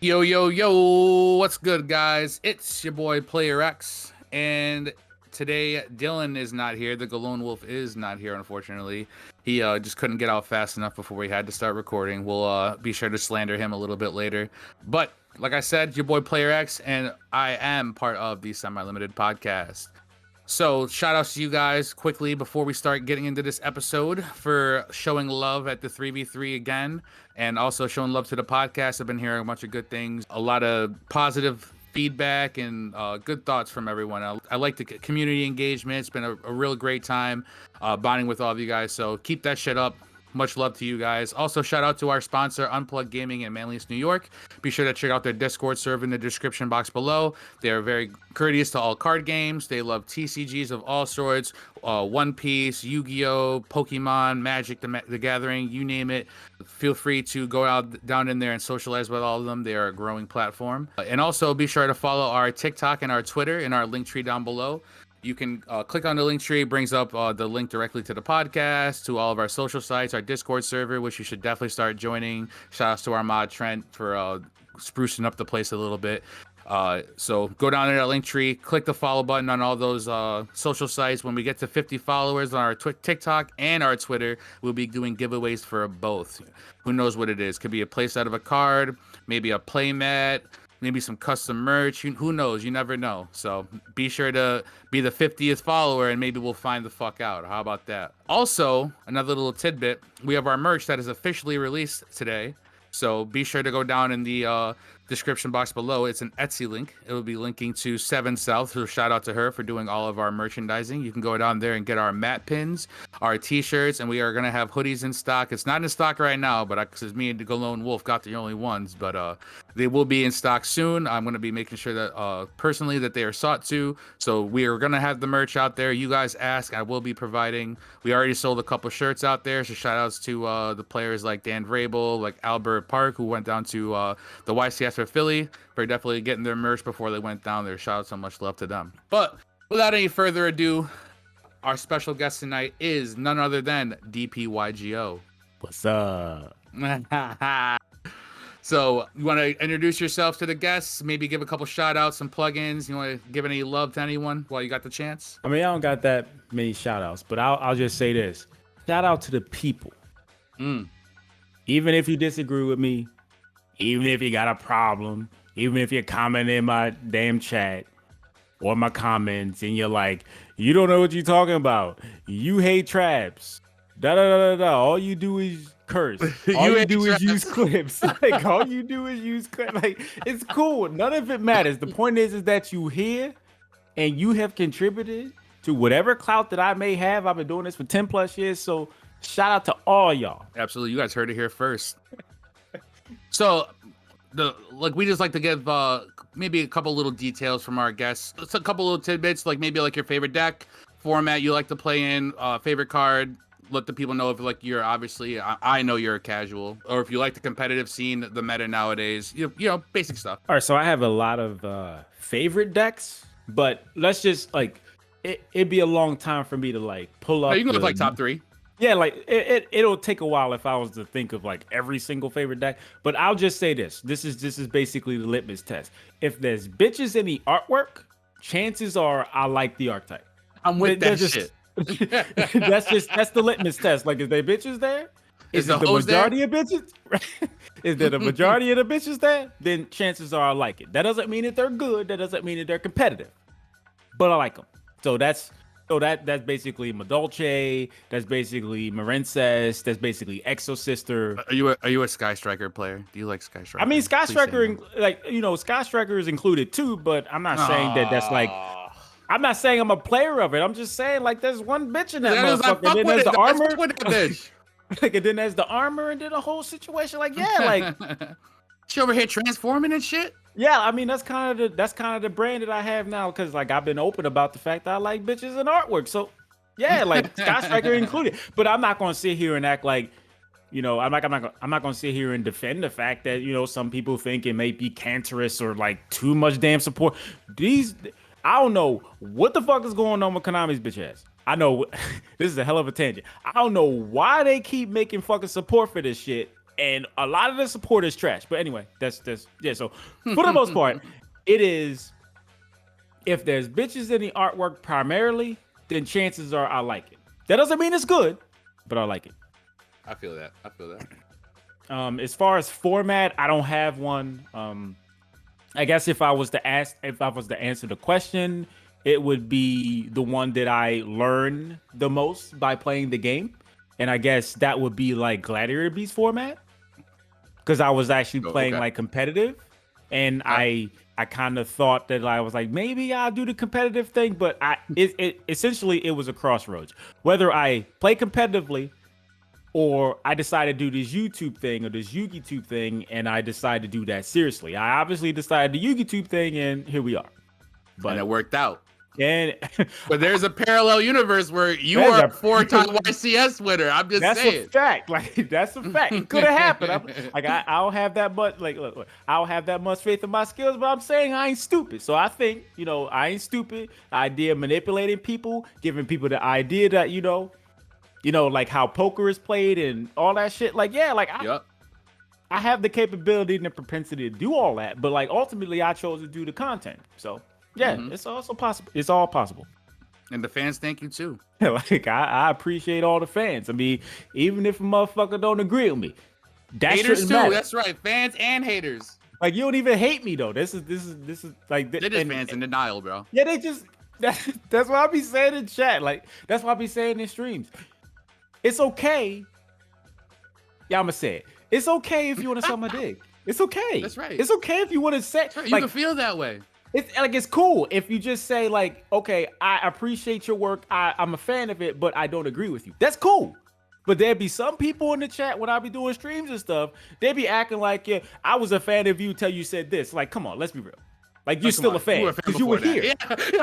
Yo, yo, yo, what's good, guys? It's your boy Player X, and today Dylan is not here. The Galone Wolf is not here, unfortunately. He just couldn't get out fast enough before we had to start recording. We'll be sure to slander him a little bit later. But like I said, your boy Player X, and I am part of the Semi-Limited podcast. So shout outs to you guys quickly before we start getting into this episode for showing love at the 3v3 again, and also showing love to the podcast. I've been hearing a bunch of good things, a lot of positive feedback and good thoughts from everyone. I like the community engagement. It's been a real great time bonding with all of you guys. So keep that shit up. Much love to you guys. Also, shout out to our sponsor, Unplugged Gaming in Manlius, New York. Be sure to check out their Discord server in the description box below. They are very courteous to all card games. They love TCGs of all sorts, One Piece, Yu-Gi-Oh, Pokemon, Magic, the Gathering, you name it. Feel free to go out down in there and socialize with all of them. They are a growing platform. And also, be sure to follow our TikTok and our Twitter in our link tree down below. You can click on the link tree. It brings up the link directly to the podcast, to all of our social sites, our Discord server, which you should definitely start joining. Shout outs to our mod Trent for sprucing up the place a little bit. So go down there, that link tree, click the follow button on all those social sites. When we get to 50 followers on our TikTok and our Twitter, we'll be doing giveaways for both. Who knows what it is? Could be a place out of a card, maybe a play mat, maybe some custom merch. Who knows? You never know. So be sure to be the 50th follower and maybe we'll find the fuck out. How about that? Also, another little tidbit. We have our merch that is officially released today. So be sure to go down in the description box below. It's an Etsy link. It will be linking to 7 South. So shout out to her for doing all of our merchandising. You can go down there and get our matte pins, our t-shirts, and we are going to have hoodies in stock. It's not in stock right now, but because me and the Galone Wolf got the only ones, but they will be in stock soon. I'm going to be making sure that personally that they are sought to. So we are going to have the merch out there. You guys ask, I will be providing. We already sold a couple shirts out there. So shout outs to the players like Dan Vrabel, like Albert Park, who went down to the YCS for Philly, for definitely getting their merch before they went down there. Shout out, so much love to them. But without any further ado, our special guest tonight is none other than DpYGO. What's up? So you want to introduce yourself to the guests, maybe give a couple shout outs, some plugins. You want to give any love to anyone while you got the chance? I mean, I don't got that many shout outs, but I'll just say this. Shout out to the people. Even if you disagree with me, even if you got a problem, even if you're commenting in my damn chat or my comments and you're like, you don't know what you're talking about. You hate traps. Da-da-da-da-da. All you do is curse. All you do is use clips. Like, all you do is use clips. Like, it's cool. None of it matters. The point is that you here and you have contributed to whatever clout that I may have. I've been doing this for 10 plus years. So shout out to all y'all. Absolutely. You guys heard it here first. So, we just like to give maybe a couple little details from our guests. It's a couple little tidbits, like maybe like your favorite deck format you like to play in, favorite card. Let the people know if like you're obviously, I know you're a casual, or if you like the competitive scene, the meta nowadays. You know, basic stuff. All right, so I have a lot of favorite decks, but let's just like it'd be a long time for me to like pull up. You can look like top 3. Yeah, like it'll take a while if I was to think of like every single favorite deck. But I'll just say this: this is basically the litmus test. If there's bitches in the artwork, chances are I like the archetype. I'm with that shit. that's the litmus test. Like, is there bitches there? Is it the majority of bitches? Is there the majority of the bitches there? Then chances are I like it. That doesn't mean that they're good. That doesn't mean that they're competitive. But I like them. So that's basically Madolce. That's basically Marenses. That's basically Exo Sister. Are you a Sky Striker player? Do you like Sky Striker? I mean, Sky Striker, like, you know, Sky Striker is included too. But I'm not saying that that's like. I'm not saying I'm a player of it. I'm just saying like there's one bitch in that motherfucker. And then there's the armor. Like, and then there's the armor, and then the whole situation. Like, yeah, like she over here transforming and shit. Yeah, I mean that's kind of the brand that I have now, because like I've been open about the fact that I like bitches and artwork. So yeah, like Sky Striker included. But I'm not gonna sit here and act like, you know, I'm not gonna sit here and defend the fact that, you know, some people think it may be cancerous or like too much damn support. I don't know what the fuck is going on with Konami's bitch ass. I know this is a hell of a tangent. I don't know why they keep making fucking support for this shit and a lot of the support is trash. But anyway, that's yeah. So for the most part, it is. If there's bitches in the artwork primarily, then chances are I like it. That doesn't mean it's good, but I like it. I feel that. As far as format, I don't have one. I guess if I was to answer the question, it would be the one that I learned the most by playing the game. And I guess that would be like Gladiator Beast format. Because I was actually playing like competitive. And I kind of thought that I was like, maybe I'll do the competitive thing, but essentially it was a crossroads. Whether I play competitively or I decided to do this YouTube thing or this Yugitube thing, and I decided to do that seriously. I obviously decided the Yugitube thing, and here we are. But and it worked out. And but there's a parallel universe where you are a 4-time YCS winner. I'm just saying. That's a fact. Like that's a fact. It could have happened. I don't have that much. Like, look, I don't have that much faith in my skills, but I'm saying I ain't stupid. So I think I ain't stupid. The idea of manipulating people, giving people the idea that like how poker is played and all that shit. Like I have the capability and the propensity to do all that, but like ultimately I chose to do the content. So. Yeah, it's also possible. It's all possible. And the fans thank you too. Like I appreciate all the fans. I mean, even if a motherfucker don't agree with me, haters too. Matter. That's right, fans and haters. Like you don't even hate me though. This is like they're just fans in denial, bro. Yeah, they just that's what I be saying in chat. Like that's what I be saying in streams. It's okay. Yeah, I'ma say it. It's okay if you want to suck my dick. It's okay. That's right. It's okay if you want to say. Right. You can feel that way. It's cool if you just say like, okay, I appreciate your work. I'm a fan of it, but I don't agree with you. That's cool. But there'd be some people in the chat when I be doing streams and stuff, they be acting like, yeah, I was a fan of you till you said this. Like, come on, let's be real. Like you're still a fan because you were here. Yeah,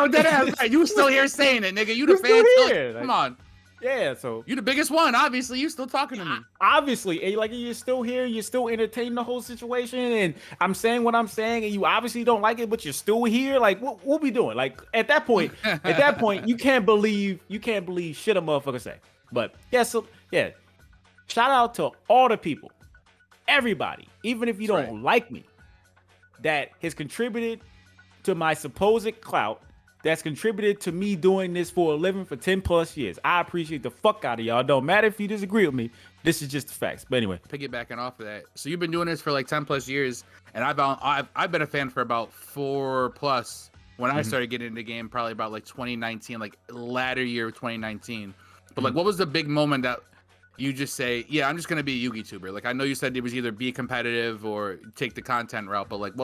that right. You were still here saying it, nigga. You the fan still here. Come on. Yeah, so you the biggest one. Obviously, you still talking to me. Obviously, like you're still here. You're still entertaining the whole situation, and I'm saying what I'm saying, and you obviously don't like it, but you're still here. Like, what we doing? Like at that point, you can't believe shit a motherfucker say. But yeah, so yeah, shout out to all the people, everybody, even if you don't like me, that has contributed to my supposed clout. That's contributed to me doing this for a living for 10 plus years. I appreciate the fuck out of y'all. Don't matter if you disagree with me. This is just the facts. But anyway, piggybacking off of that. So you've been doing this for like 10 plus years, and I've been a fan for about 4+. When I started getting into the game, probably about like 2019, like latter year of 2019. But like, what was the big moment that you just say, yeah, I'm just gonna be a Yugituber? Like I know you said it was either be competitive or take the content route, but like,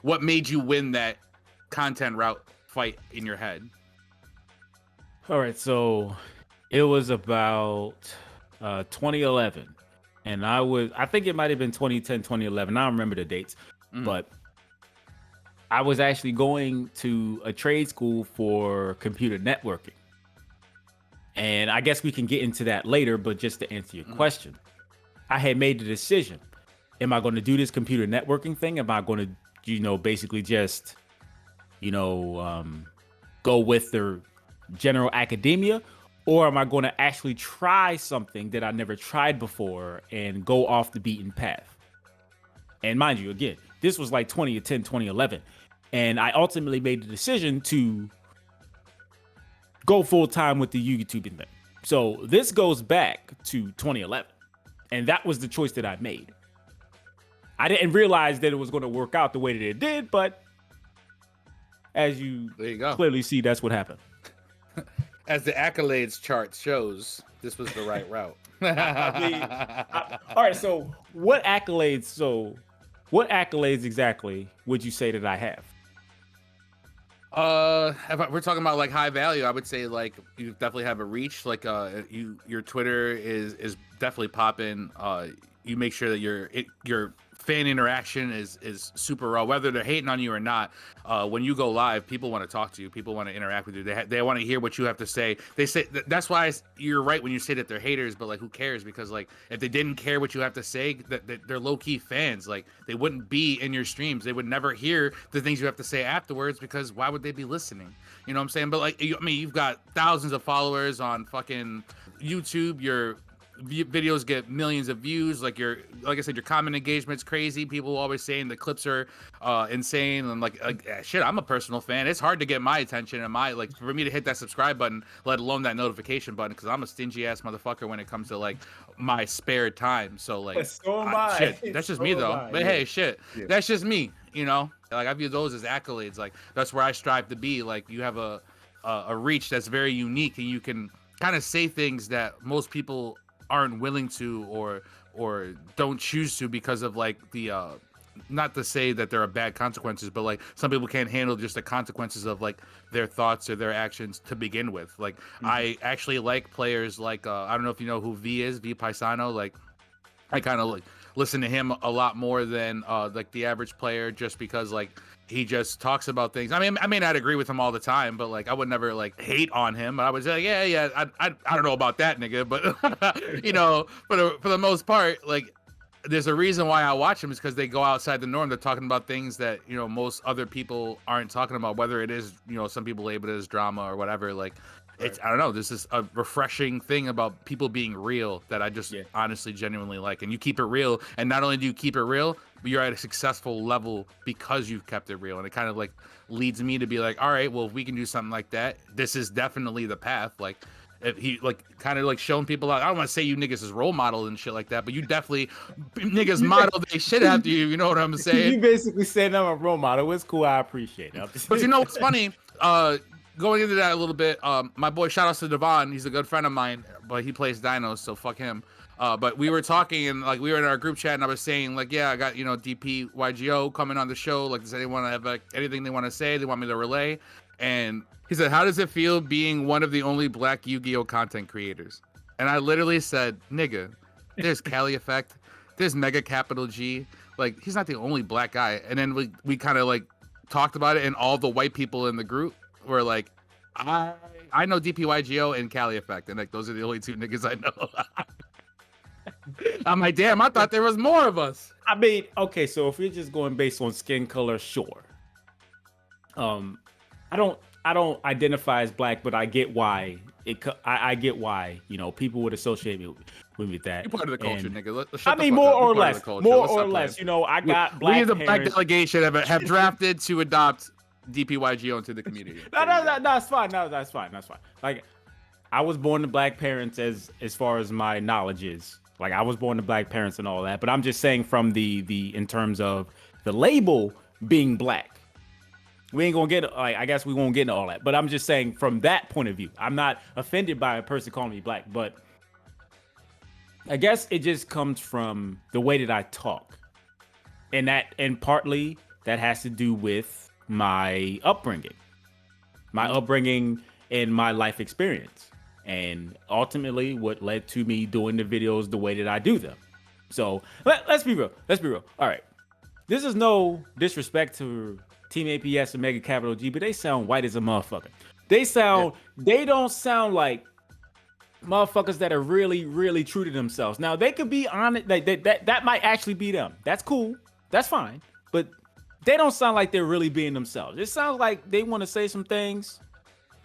what made you win that content route fight in your head? All right, so it was about 2011, and I think it might have been 2010, 2011. I don't remember the dates, but I was actually going to a trade school for computer networking, and I guess we can get into that later. But just to answer your question, I had made the decision: am I going to do this computer networking thing? Am I going to, basically just go with the general academia, or am I going to actually try something that I never tried before and go off the beaten path? And mind you, again, this was like 2010, 2011. And I ultimately made the decision to go full time with the YouTubing thing. So this goes back to 2011. And that was the choice that I made. I didn't realize that it was going to work out the way that it did, but as you clearly see, that's what happened. As the accolades chart shows, this was the right route. All right, so what accolades exactly would you say that I have? If we're talking about like high value, I would say like you definitely have a reach. Like your Twitter is definitely popping. You make sure that your fan interaction is super raw, whether they're hating on you or not. When you go live, people want to talk to you. People want to interact with you. They want to hear what you have to say. They say that's why you're right when you say that they're haters, but like who cares? Because like if they didn't care what you have to say, that they're low-key fans. Like they wouldn't be in your streams. They would never hear the things you have to say afterwards, because why would they be listening? You know what I'm saying? But like, you've got thousands of followers on fucking YouTube. You're videos get millions of views. Like I said, your comment engagement's crazy. People always saying the clips are insane, and like shit. I'm a personal fan. It's hard to get my attention and for me to hit that subscribe button, let alone that notification button, because I'm a stingy ass motherfucker when it comes to like my spare time. So like, so am I. Shit, that's just me though. But hey, shit, that's just me. You know, like I view those as accolades. Like that's where I strive to be. Like you have a reach that's very unique, and you can kind of say things that most people aren't willing to or don't choose to because of like the not to say that there are bad consequences, but like some people can't handle just the consequences of like their thoughts or their actions to begin with. Like I actually like players like I don't know if you know who V is, V Paisano. Like I kind of like listen to him a lot more than like the average player, just because like he just talks about things. I mean, I may not agree with him all the time, but like I would never like hate on him. But I would say, yeah, I don't know about that nigga, but you know, for the most part, like there's a reason why I watch them, is because they go outside the norm. They're talking about things that, you know, most other people aren't talking about, whether it is, you know, some people label it as drama or whatever. Like it's, I don't know, this is a refreshing thing about people being real that I just honestly genuinely like. And you keep it real, and not only do you keep it real, but you're at a successful level because you've kept it real. And it kind of like leads me to be like, all right, well, if we can do something like that, this is definitely the path. Like if he like kind of like showing people out. I don't want to say you niggas is role model and shit like that, but you definitely niggas model they shit after you. You know what I'm saying? You basically said I'm a role model. It's cool. I appreciate it. But you know what's funny? Going into that a little bit, my boy, shout out to Devon. He's a good friend of mine, but he plays dinos, so fuck him. But we were talking, and like we were in our group chat, and I was saying like, yeah, I got, you know, DP Yugioh coming on the show. Like, does anyone have like anything they want to say? They want me to relay? And he said, how does it feel being one of the only black Yu-Gi-Oh content creators? And I literally said, nigga, there's Cali Effect, there's Mega Capital G. Like, he's not the only black guy. And then we kind of like talked about it, and all the white people in the group were like, I know DpYGO and Cali Effect, and like those are the only two niggas I know. I'm like, damn, I thought there was more of us. I mean, okay, so if you're just going based on skin color, sure. I don't identify as black, but I get why I get why, you know, people would associate me with that. You're part of the culture, nigga. I mean, more or less, you know, I got black. We, the black delegation, have drafted to adopt DpYGO into the community. That's fine. That's fine. Like, I was born to black parents as far as my knowledge is. Like, I was born to black parents and all that. But I'm just saying from the in terms of the label being black. We ain't gonna get, like, I guess we won't get into all that. But I'm just saying from that point of view, I'm not offended by a person calling me black, but I guess it just comes from the way that I talk. And partly that has to do with my upbringing and my life experience, and ultimately what led to me doing the videos the way that I do them. So let's be real. All right, this is no disrespect to Team APS and Mega Capital G, but they sound white as a motherfucker. They don't sound like motherfuckers that are really, really true to themselves. Now they could be on it, like that might actually be them. That's cool. That's fine. But they don't sound like they're really being themselves. It sounds like they want to say some things,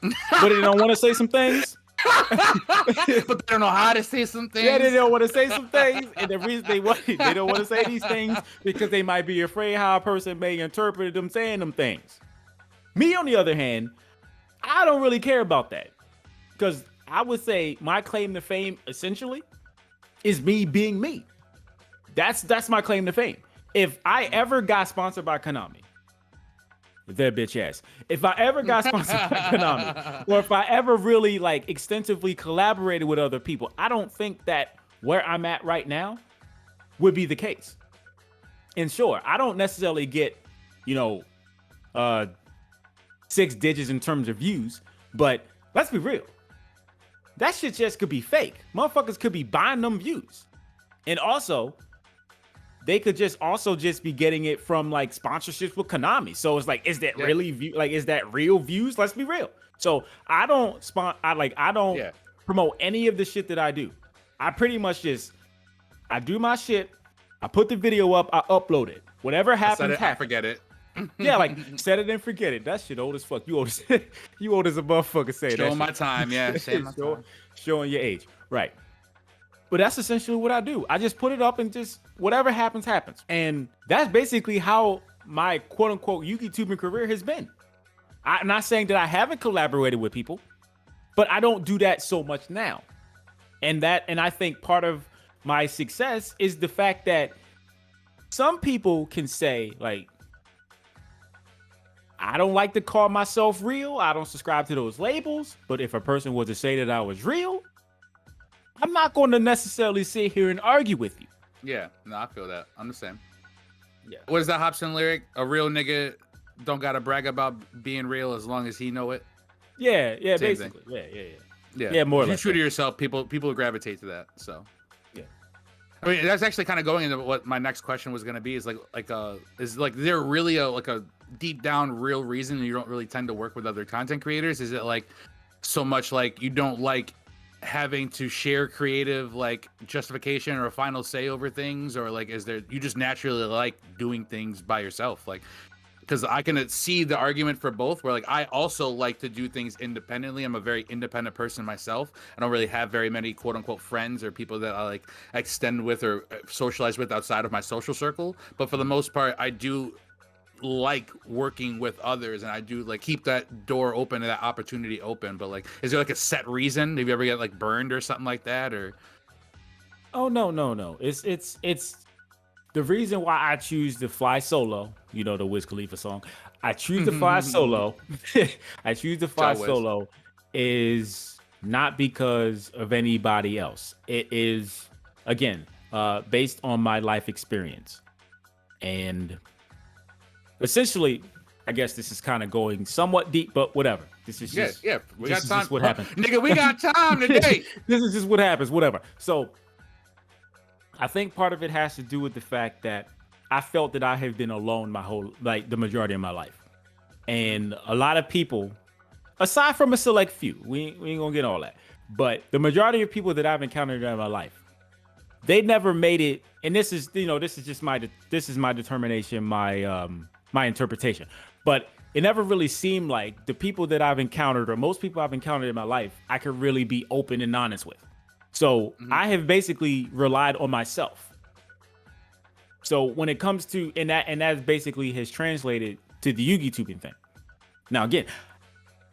but they don't want to say some things. But they don't know how to say some things. Yeah, they don't want to say some things. And the reason they don't want to say these things because they might be afraid how a person may interpret them saying them things. Me, on the other hand, I don't really care about that. Because I would say my claim to fame, essentially, is me being me. That's my claim to fame. If I ever got sponsored by Konami, their bitch ass. If I ever got sponsored by Konami, or if I ever really like extensively collaborated with other people, I don't think that where I'm at right now would be the case. And sure, I don't necessarily get, you know, 6 digits in terms of views, but let's be real. That shit just could be fake. Motherfuckers could be buying them views. And also, they could just be getting it from like sponsorships with Konami. So it's like, is that really is that real views? Let's be real. So I don't promote any of the shit that I do. I pretty much I do my shit. I put the video up. I upload it. Whatever happens, I forget it. Yeah, like set it and forget it. That shit old as fuck. You old as a motherfucker. Say that. Showing my time. Yeah, showing your age. Right. But that's essentially what I do. I just put it up and just whatever happens, happens. And that's basically how my quote unquote YouTubing career has been. I'm not saying that I haven't collaborated with people, but I don't do that so much now. And I think part of my success is the fact that some people can say, like, I don't like to call myself real. I don't subscribe to those labels. But if a person was to say that I was real, I'm not going to necessarily sit here and argue with you. Yeah, no, I feel that. I'm the same. Yeah. What is that Hobson lyric? A real nigga don't gotta brag about being real as long as he know it. Yeah, Same basically. thing. Yeah. Yeah, more or less. less. You true to yourself, people gravitate to that. So. Yeah. I mean, that's actually kind of going into what my next question was going to be. Is there really a deep down real reason you don't really tend to work with other content creators? Is it like so much like you don't like having to share creative like justification or a final say over things, or like is there you just naturally like doing things by yourself? Like, because I can see the argument for both, where like I also like to do things independently. I'm a very independent person myself. I don't really have very many quote unquote friends or people that I like extend with or socialize with outside of my social circle. But for the most part, I do like working with others, and I do like keep that door open and that opportunity open. But like, is there like a set reason? Have you ever get like burned or something like that? Or oh no. It's the reason why I choose to fly solo, you know, the Wiz Khalifa song. I choose to fly solo. I choose to fly solo is not because of anybody else. It is, again, based on my life experience. And essentially, I guess this is kind of going somewhat deep, but whatever. This is just, we got time. What happened. Nigga, we got time today. This is just what happens, whatever. So I think part of it has to do with the fact that I felt that I have been alone the majority of my life. And a lot of people, aside from a select few, we ain't gonna get all that, but the majority of people that I've encountered in my life, they never made it. And this is my determination, my interpretation. But it never really seemed like the people that I've encountered, or most people I've encountered in my life, I could really be open and honest with. So I have basically relied on myself. So when it comes to, and that basically has translated to the YouTubing thing. Now, again,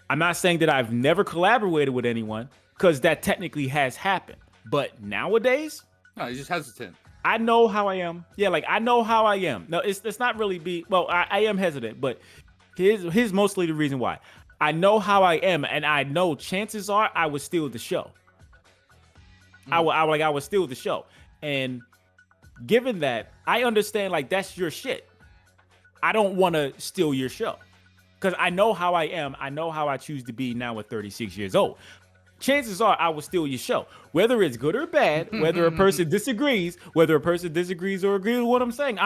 I'm not saying that I've never collaborated with anyone, because that technically has happened. But nowadays, no, you're just hesitant. I know how I am. Yeah, like I know how I am. No, it's not really I am hesitant, but here's mostly the reason why. I know how I am, and I know chances are I would steal the show. I would steal the show. And given that, I understand like that's your shit. I don't want to steal your show, because I know how I am. I know how I choose to be now at 36 years old. Chances are I will steal your show, whether it's good or bad, whether a person disagrees or agrees with what I'm saying.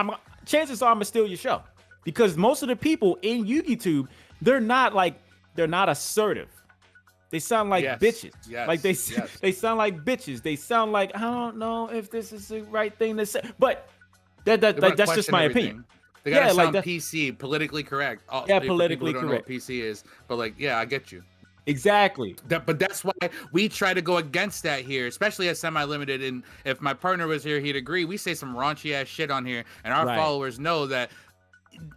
Chances are I'm gonna steal your show, because most of the people in YouTube, they're not assertive. They sound like bitches. Like they sound like bitches. They sound like, I don't know if this is the right thing to say. But that's just my opinion. They gotta sound PC, politically correct. Politically correct. Don't know what PC is, but like, I get you. Exactly. But that's why we try to go against that here, especially as semi-limited. And if my partner was here, he'd agree. We say some raunchy ass shit on here, and our followers know that.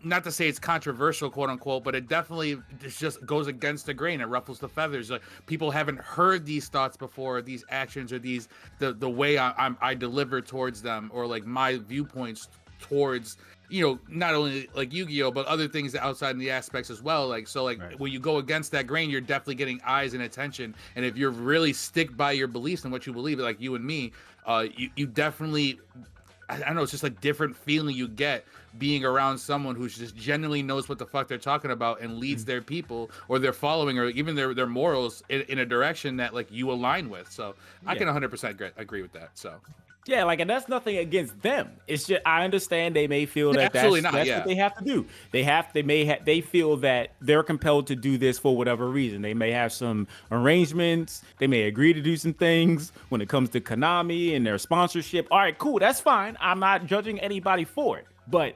Not to say it's controversial, quote unquote, but it definitely just goes against the grain. It ruffles the feathers. Like, people haven't heard these thoughts before, these actions, or the way I deliver towards them, or like my viewpoints towards, not only like Yu-Gi-Oh, but other things outside in the aspects as well. Like, so like when you go against that grain, you're definitely getting eyes and attention. And if you're really stick by your beliefs and what you believe, like you and me, you definitely, I don't know, it's just like different feeling you get being around someone who just genuinely knows what the fuck they're talking about and leads their people or their following or even their morals in a direction that like you align with. So I can 100% agree with that. So yeah, like, and that's nothing against them. It's just, I understand they may feel that that's what they have to do. They feel that they're compelled to do this for whatever reason. They may have some arrangements. They may agree to do some things when it comes to Konami and their sponsorship. All right, cool. That's fine. I'm not judging anybody for it, but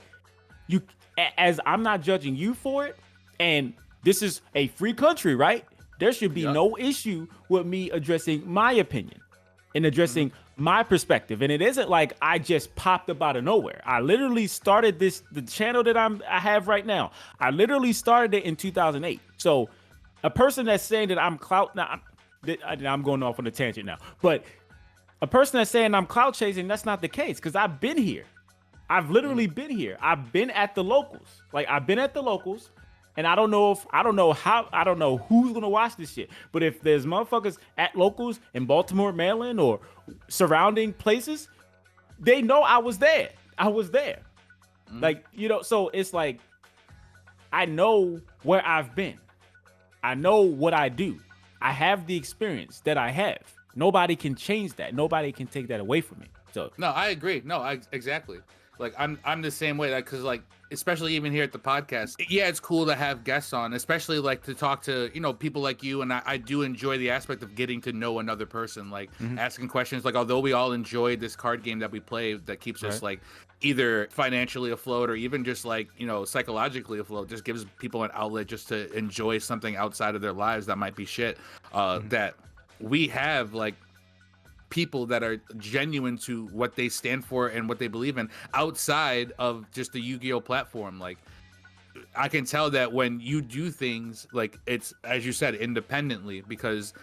as I'm not judging you for it, and this is a free country, right? There should be no issue with me addressing my opinion. in addressing my perspective. And it isn't like I just popped up out of nowhere. I literally started the channel that I have right now. I literally started it in 2008. So a person that's saying that I'm clout, now I'm going off on a tangent now, but a person that's saying I'm clout chasing, that's not the case, because I've been here. I've literally been here. I've been at the locals. Like, I've been at the locals, and I don't know who's gonna watch this shit. But if there's motherfuckers at locals in Baltimore, Maryland, or surrounding places, they know I was there. I was there. Like, you know, so it's like, I know where I've been. I know what I do. I have the experience that I have. Nobody can change that. Nobody can take that away from me. So no, I agree. No, exactly. Like, I'm the same way. Like, cause like, especially even here at the podcast, yeah, it's cool to have guests on, especially like to talk to, you know, people like you. And I do enjoy the aspect of getting to know another person, like asking questions. Like, although we all enjoy this card game that we play that keeps us like either financially afloat or even just like, you know, psychologically afloat, just gives people an outlet just to enjoy something outside of their lives that might be shit, that we have like people that are genuine to what they stand for and what they believe in outside of just the Yu-Gi-Oh platform. Like, I can tell that when you do things, like, it's, as you said, independently, because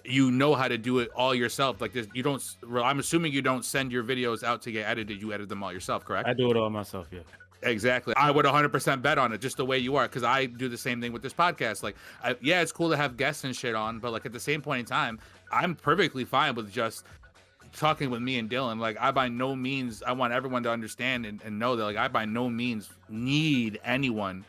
you know how to do it all yourself. Like, this, you don't, I'm assuming you don't send your videos out to get edited. You edit them all yourself, correct? I do it all myself, yeah. Exactly. I would 100% bet on it, just the way you are, because I do the same thing with this podcast. Like, yeah, it's cool to have guests and shit on, but like at the same point in time, I'm perfectly fine with just talking with me and Dylan. Like, I by no means, I want everyone to understand and know that, like, I by no means need anyone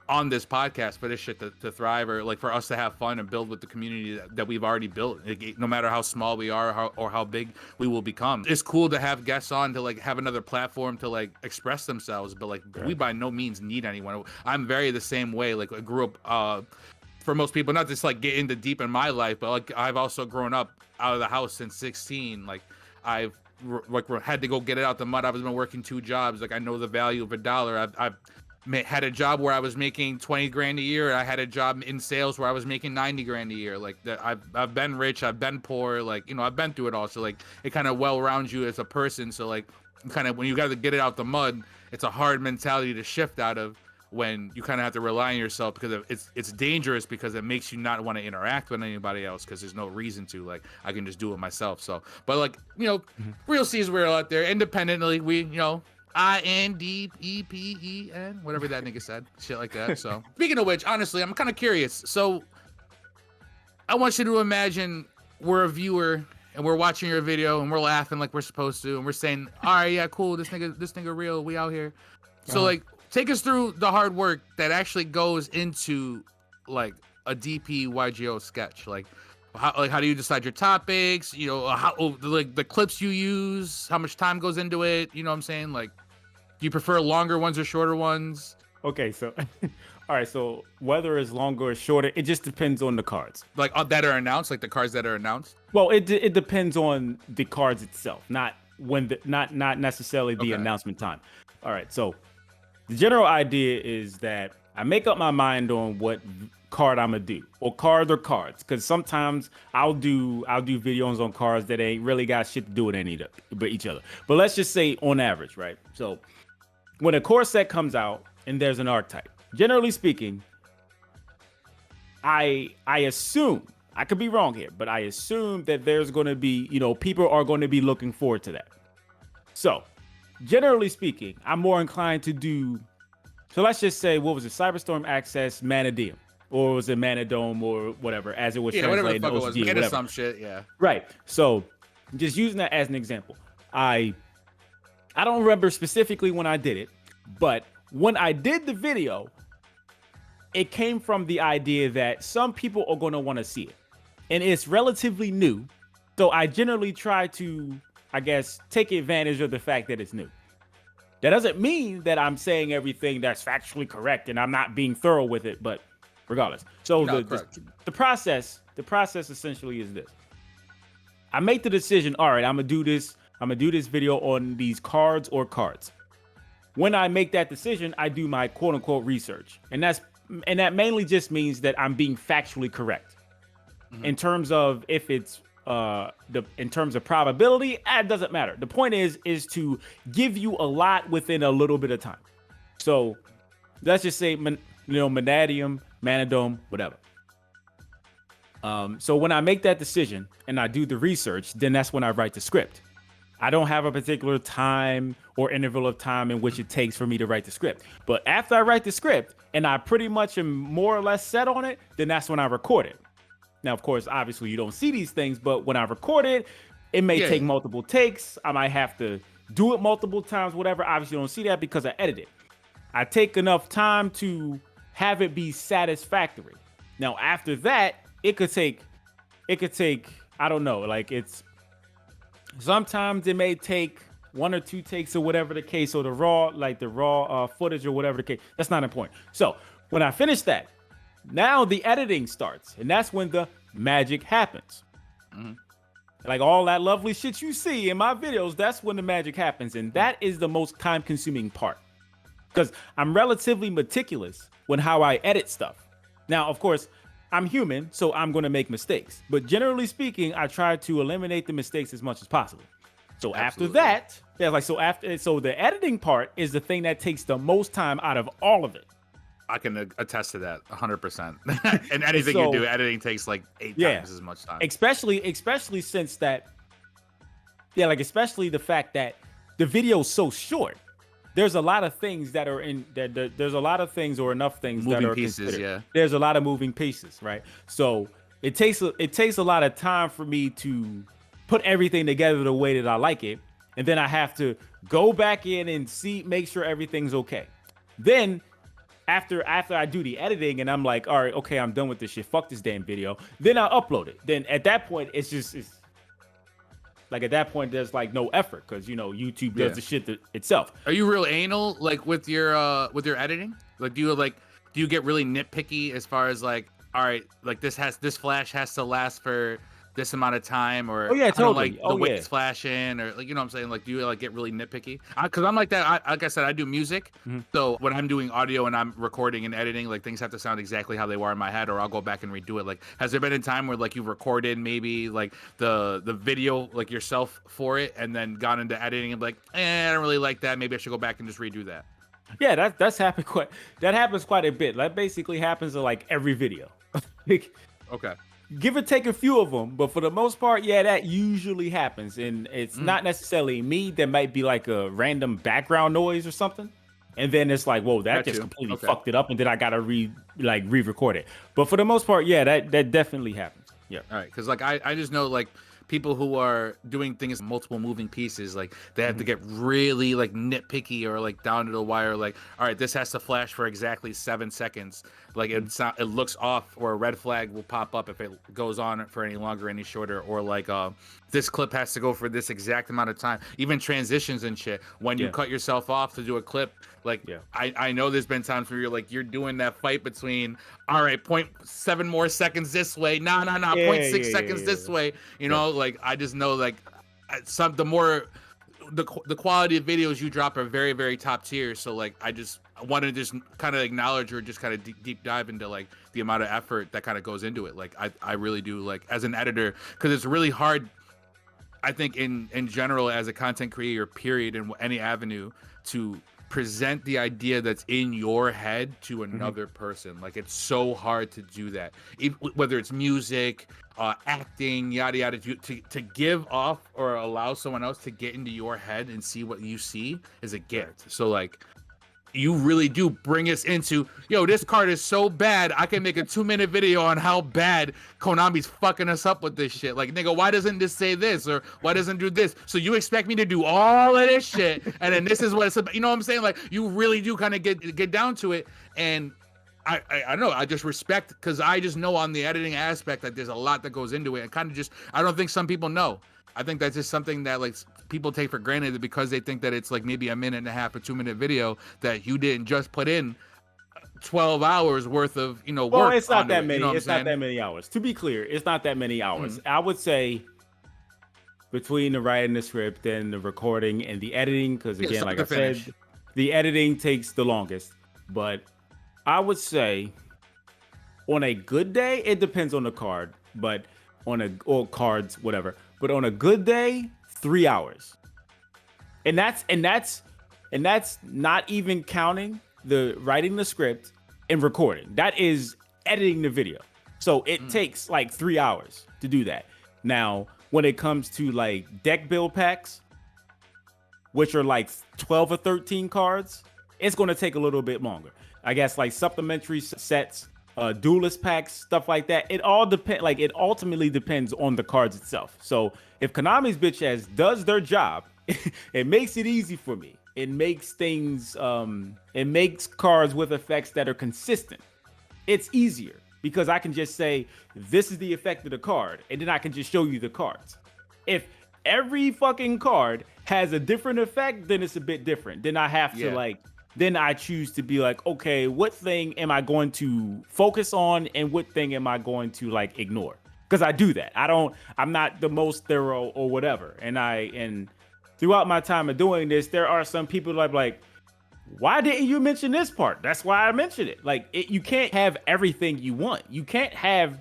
on this podcast for this shit to thrive, or like for us to have fun and build with the community that we've already built, like, no matter how small we are or how big we will become. It's cool to have guests on to like have another platform to like express themselves, but like we by no means need anyone. I'm very the same way. Like, I grew up, for most people, not just like get into deep in my life, but like I've also grown up out of the house since 16. Like, I've like had to go get it out the mud. I've been working 2 jobs. Like, I know the value of a dollar. I've had a job where I was making 20 grand a year. I had a job in sales where I was making 90 grand a year. Like, that, I've been rich, I've been poor. Like, you know, I've been through it all. So like, it kind of well rounds you as a person. So like, kind of when you got to get it out the mud, it's a hard mentality to shift out of, when you kind of have to rely on yourself, because it's dangerous, because it makes you not want to interact with anybody else, because there's no reason to. Like, I can just do it myself. So, but like, you know, real C's we're out there independently. We, you know, INDEPEN, whatever that nigga said, shit like that. So speaking of which, honestly, I'm kind of curious. So I want you to imagine we're a viewer and we're watching your video and we're laughing like we're supposed to, and we're saying, all right, yeah, cool, this nigga real, we out here. So like, take us through the hard work that actually goes into like a DpYGO sketch. Like, how do you decide your topics? You know, how, like, the clips you use, how much time goes into it? You know what I'm saying? Like, do you prefer longer ones or shorter ones? Okay, so all right, so whether it's longer or shorter, it just depends on the cards. Like, that are announced, like the cards that are announced? Well, it depends on the cards itself, not not necessarily the announcement time. All right, so the general idea is that I make up my mind on what card I'm gonna do, or cards, because sometimes I'll do videos on cards that ain't really got shit to do with each other. But let's just say on average, right? So when a core set comes out and there's an archetype, generally speaking, I assume, I could be wrong here, but I assume that there's going to be, you know, people are going to be looking forward to that. So generally speaking, I'm more inclined to do, so let's just say, what was it, Cyberstorm Access Manadium, or was it Manadome, or whatever, as it was translated in OCG, whatever. Some shit, yeah. Right. So just using that as an example, I don't remember specifically when I did it, but when I did the video, it came from the idea that some people are going to want to see it, and it's relatively new. So I generally try to, I guess, take advantage of the fact that it's new. That doesn't mean that I'm saying everything that's factually correct and I'm not being thorough with it, but regardless. So the process essentially is this. I make the decision, all right, I'm gonna do this video on these cards or cards. When I make that decision, I do my quote unquote research. And that mainly just means that I'm being factually correct. In terms of if it's in terms of probability, it doesn't matter. The point is to give you a lot within a little bit of time. So let's just say, Manadium, Manadome, whatever. So when I make that decision and I do the research, then that's when I write the script. I don't have a particular time or interval of time in which it takes for me to write the script. But after I write the script and I pretty much am more or less set on it, then that's when I record it. Now, of course, obviously you don't see these things, but when I record it, it may take multiple takes. I might have to do it multiple times, whatever. Obviously you don't see that because I edit it. I take enough time to have it be satisfactory. Now, after that, it could take, I don't know, like sometimes it may take 1 or 2 takes or whatever the case, or the raw footage or whatever the case. That's not important. So when I finish that, now the editing starts, and that's when the magic happens. Mm-hmm. Like all that lovely shit you see in my videos, that's when the magic happens, and that is the most time-consuming part. Because I'm relatively meticulous when how I edit stuff. Now, of course, I'm human, so I'm going to make mistakes. But generally speaking, I try to eliminate the mistakes as much as possible. So Absolutely. After that, so the editing part is the thing that takes the most time out of all of it. I can attest to that 100%. And anything you do, editing takes like 8 times as much time. Especially since that, especially the fact that the video is so short. There's a lot of things that are in that. There's a lot of things or enough things moving that are pieces. Considered. Yeah, there's a lot of moving pieces, right? So it takes a lot of time for me to put everything together the way that I like it, and then I have to go back in and make sure everything's okay. Then after I do the editing and I'm like, all right, okay, I'm done with this shit. Fuck this damn video. Then I upload it. Then at that point, it's like at that point, there's like no effort because YouTube does the shit itself. Are you real anal like with your editing? Like do you get really nitpicky as far as like, all right, like this flash has to last for this amount of time, or totally. Like the way it's flashing, or like what I'm saying, like do you like get really nitpicky? Because I'm like that. Like I said, I do music, so when I'm doing audio and I'm recording and editing, like things have to sound exactly how they were in my head, or I'll go back and redo it. Like, has there been a time where like you've recorded maybe like the video like yourself for it, and then gone into editing and like, I don't really like that. Maybe I should go back and just redo that. Yeah, that's happened that happens quite a bit. That basically happens in like every video. Okay. Give or take a few of them, but for the most part, that usually happens, and it's not necessarily me. There might be like a random background noise or something, and then it's like, whoa, that just completely fucked it up, and then I gotta re-record it. But for the most part, that definitely happens. Yeah. All right, because like I just know like people who are doing things multiple moving pieces, like they have to get really like nitpicky or like down to the wire, like, all right, this has to flash for exactly 7 seconds, like it looks off, or a red flag will pop up if it goes on for any longer, any shorter, or like this clip has to go for this exact amount of time. Even transitions and shit, when you cut yourself off to do a clip, like I know there's been times where you're doing that fight between, all right, 0.7 more seconds this way, no, 0.6 seconds this way, like I just know like the quality of videos you drop are very, very top tier. So like I want to just kind of acknowledge or just kind of deep dive into like the amount of effort that kind of goes into it. Like I really do, like as an editor, because it's really hard, I think in general as a content creator, period, in any avenue, to present the idea that's in your head to another person. Like it's so hard to do that, whether it's music, acting, yada yada, to give off or allow someone else to get into your head and see what you see is a gift. So like you really do bring us into, this card is so bad, I can make a 2-minute video on how bad Konami's fucking us up with this shit. Like, nigga, why doesn't this say this, or why doesn't do this? So you expect me to do all of this shit, and then this is what it's about. You know what I'm saying? Like, you really do kind of get down to it, and I know, I just respect, because I just know on the editing aspect that there's a lot that goes into it, and kind of just, I don't think some people know. I think that's just something that like people take for granted, that because they think that it's like maybe a 1.5 minute, a 2-minute video, that you didn't just put in 12 hours worth of, work. Well, it's not that many. It's not that many hours. To be clear, it's not that many hours. I would say between the writing the script and the recording and the editing, because again, like I said, the editing takes the longest. But I would say on a good day, it depends on the card, but or cards, whatever. But on a good day, 3 hours. And that's not even counting the writing the script and recording. That is editing the video. So it takes like 3 hours to do that. Now, when it comes to like deck build packs, which are like 12 or 13 cards, it's going to take a little bit longer. I guess like supplementary sets, duelist packs, stuff like that. It all depends. Like it ultimately depends on the cards itself. So if Konami's bitch ass does their job, it makes it easy for me. It makes things, it makes cards with effects that are consistent. It's easier because I can just say, this is the effect of the card. And then I can just show you the cards. If every fucking card has a different effect, then it's a bit different. Then I have to then I choose to be like, okay, what thing am I going to focus on and what thing am I going to like ignore? Because I do that. I'm not the most thorough or whatever. And throughout my time of doing this, there are some people like, why didn't you mention this part? That's why I mentioned it. Like you can't have everything you want. You can't have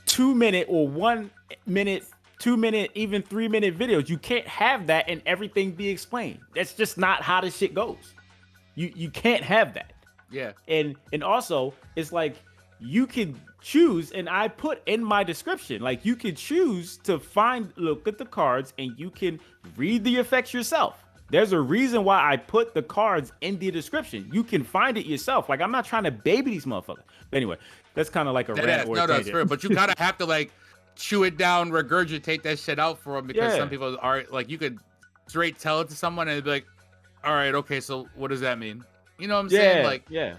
2 minute or 1 minute, 2 minute, even 3 minute videos. You can't have that and everything be explained. That's just not how this shit goes. You can't have that. Yeah. And also it's like you can choose, and I put in my description, like you can choose to look at the cards and you can read the effects yourself. There's a reason why I put the cards in the description. You can find it yourself. Like I'm not trying to baby these motherfuckers. But anyway, that's kind of like a rant. No, that's true. But you kind of have to like chew it down, regurgitate that shit out for them because some people are like, you could straight tell it to someone and they'd be like, all right, okay, so what does that mean? You know what I'm saying? Like, yeah.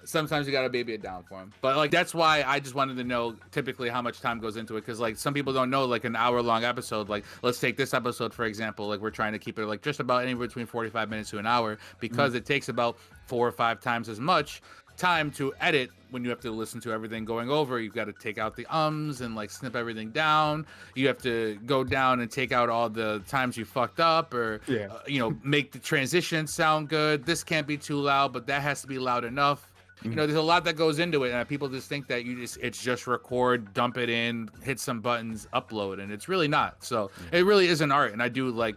Sometimes you gotta baby it down for them. But like that's why I just wanted to know typically how much time goes into it, because like some people don't know, like an hour-long episode, like let's take this episode for example, like we're trying to keep it like just about anywhere between 45 minutes to an hour because it takes about 4 or 5 times as much time to edit when you have to listen to everything going over. You've got to take out the ums and like snip everything down. You have to go down and take out all the times you fucked up or you know, make the transition sound good. This can't be too loud, but that has to be loud enough. You know, there's a lot that goes into it, and people just think that it's just record, dump it in, hit some buttons, upload, and it's really not. So it really is an art, and I do like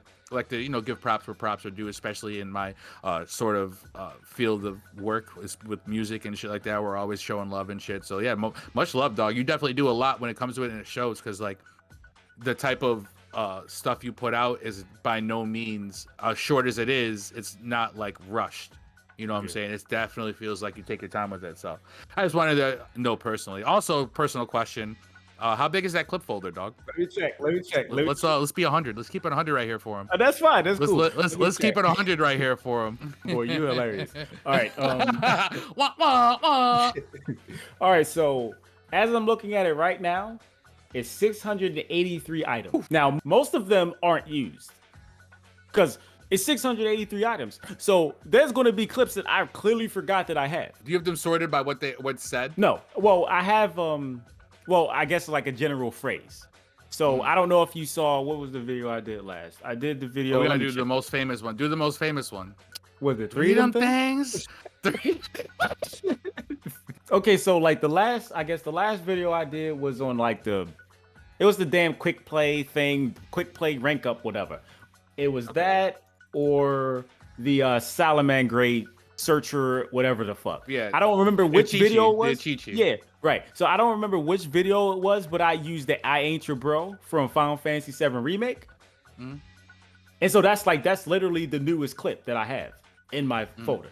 to, you know, give props where props are due, especially in my sort of field of work with music and shit like that. We're always showing love and shit. So yeah, much love, dog. You definitely do a lot when it comes to it, and it shows, because like the type of stuff you put out is by no means, as short as it is, it's not like rushed. You know what I'm saying? It definitely feels like you take your time with it. So I just wanted to know personally. Also, personal question: how big is that clip folder, dog? Let me check. Let's be 100. Let's keep it 100 right here for him. That's fine. That's cool. Let's keep it 100 right here for him. Boy, you hilarious. All right. All right. So as I'm looking at it right now, it's 683 items. Now, most of them aren't used because it's 683 items. So there's going to be clips that I clearly forgot that I have. Do you have them sorted by what's said? No. Well, I have, I guess like a general phrase. So I don't know if you saw, what was the video I did last? I did the video. We're going to do the most famous one. Do the most famous one. Was it three of them things? Okay, so like the last video I did was on like it was the damn quick play thing, quick play rank up, whatever. It was that or the Salamangreat searcher, whatever the fuck. Yeah. I don't remember which video it was. Yeah, right. So I don't remember which video it was, but I used the I Ain't Your Bro from Final Fantasy VII Remake. And so that's literally the newest clip that I have in my folder.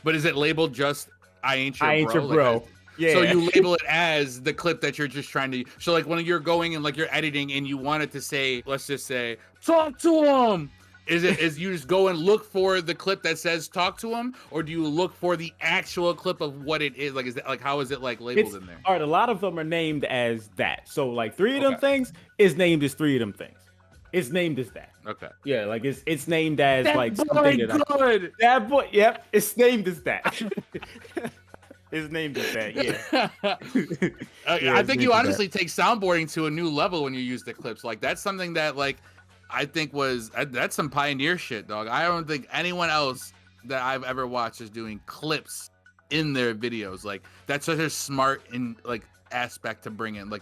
But is it labeled just I Ain't Your Bro? Like, yeah. So you label it as the clip that you're just trying to. So like when you're going and like you're editing and you want it to say, let's just say, talk to him. Is you just go and look for the clip that says talk to him, or do you look for the actual clip of what it is? Like, is that like, how is it like labeled in there? All right, a lot of them are named as that. So like 3 of them things is named as 3 of them things. It's named as that. Okay. Yeah, like it's named as that like boy something good. That boy, yep, it's named as that. It's named as that, yeah. I think you honestly take soundboarding to a new level when you use the clips. Like that's something that like I think that's some pioneer shit, dog. I don't think anyone else that I've ever watched is doing clips in their videos. Like that's such a smart and like aspect to bring in. Like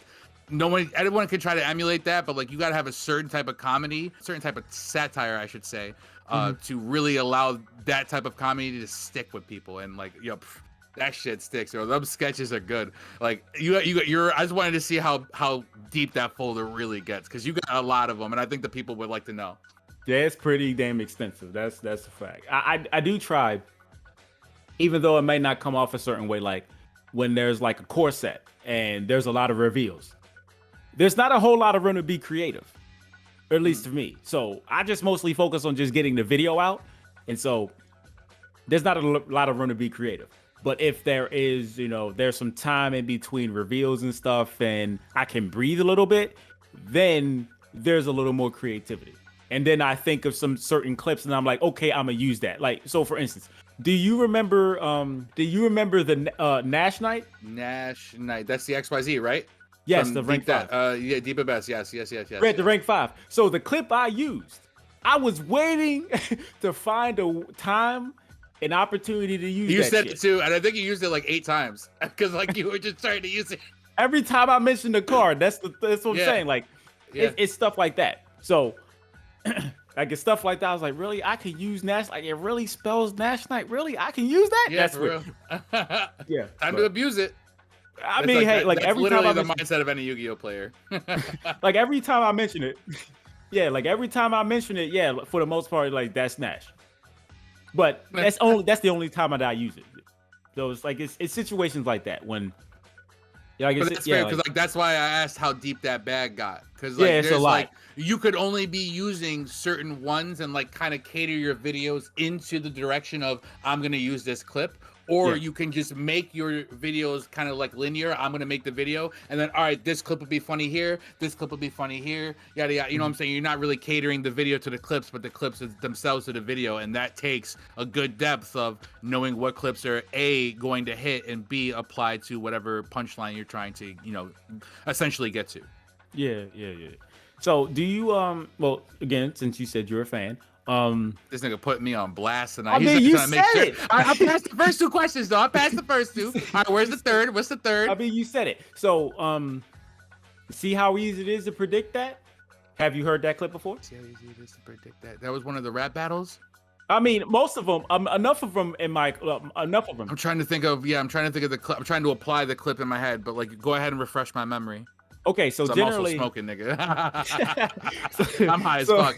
anyone can try to emulate that, but like you got to have a certain type of comedy, certain type of satire, I should say, to really allow that type of comedy to stick with people. And like, that shit sticks. Those sketches are good. Like I just wanted to see how deep that folder really gets, because you got a lot of them, and I think the people would like to know. Yeah, it's pretty damn extensive. That's a fact. I do try, even though it may not come off a certain way, like when there's like a core set and there's a lot of reveals. There's not a whole lot of room to be creative, or at least to me. So I just mostly focus on just getting the video out. And so there's not a lot of room to be creative. But if there is, there's some time in between reveals and stuff and I can breathe a little bit, then there's a little more creativity. And then I think of some certain clips and I'm like, okay, I'm gonna use that. Like, so for instance, do you remember the Nash night? Nash night. That's the XYZ, right? Yes, From the rank 5. Yeah, Deep Abyss. Yes. Right, the rank 5. So the clip I used, I was waiting to find a time, an opportunity to use you that said shit. it too, and I think you used it like 8 times because like you were just trying to use it. Every time I mention the card, that's what I'm saying. Like, it's stuff like that. So, like, it's stuff like that. I was like, really? I could use Nash? Like, it really spells Nash Night? Really? I can use that? Yeah, that's for real. Yeah. Time to abuse it. I mean, hey, like every time literally the mindset of any Yu-Gi-Oh player. Like every time I mention it, yeah, for the most part, like that's Nash. But that's the only time that I use it. So it's like it's situations like that when, like, that's fair, because like that's why I asked how deep that bag got, because like it's a there's lot. like you could only be using certain ones and like kind of cater your videos into the direction of I'm gonna use this clip. Or you can just make your videos kind of like linear. I'm going to make the video and then, all right, this clip will be funny here. This clip will be funny here. Yada, yada. You know what I'm saying? You're not really catering the video to the clips, but the clips themselves to the video. And that takes a good depth of knowing what clips are A, going to hit, and B, applied to whatever punchline you're trying to, essentially get to. Yeah. So do you, well, again, since you said you're a fan, this nigga put me on blast tonight. I mean, you said it. I passed the first 2 questions though. I passed the first 2. All right, where's the third? What's the third? I mean, you said it. So, see how easy it is to predict that? Have you heard that clip before? See how easy it is to predict that? That was one of the rap battles. I mean, most of them. Enough of them in my. Enough of them. I'm trying to think of. Yeah, I'm trying to think of the clip. I'm trying to apply the clip in my head, but like, go ahead and refresh my memory. Okay, so generally, I'm also smoking, nigga. I'm high as fuck.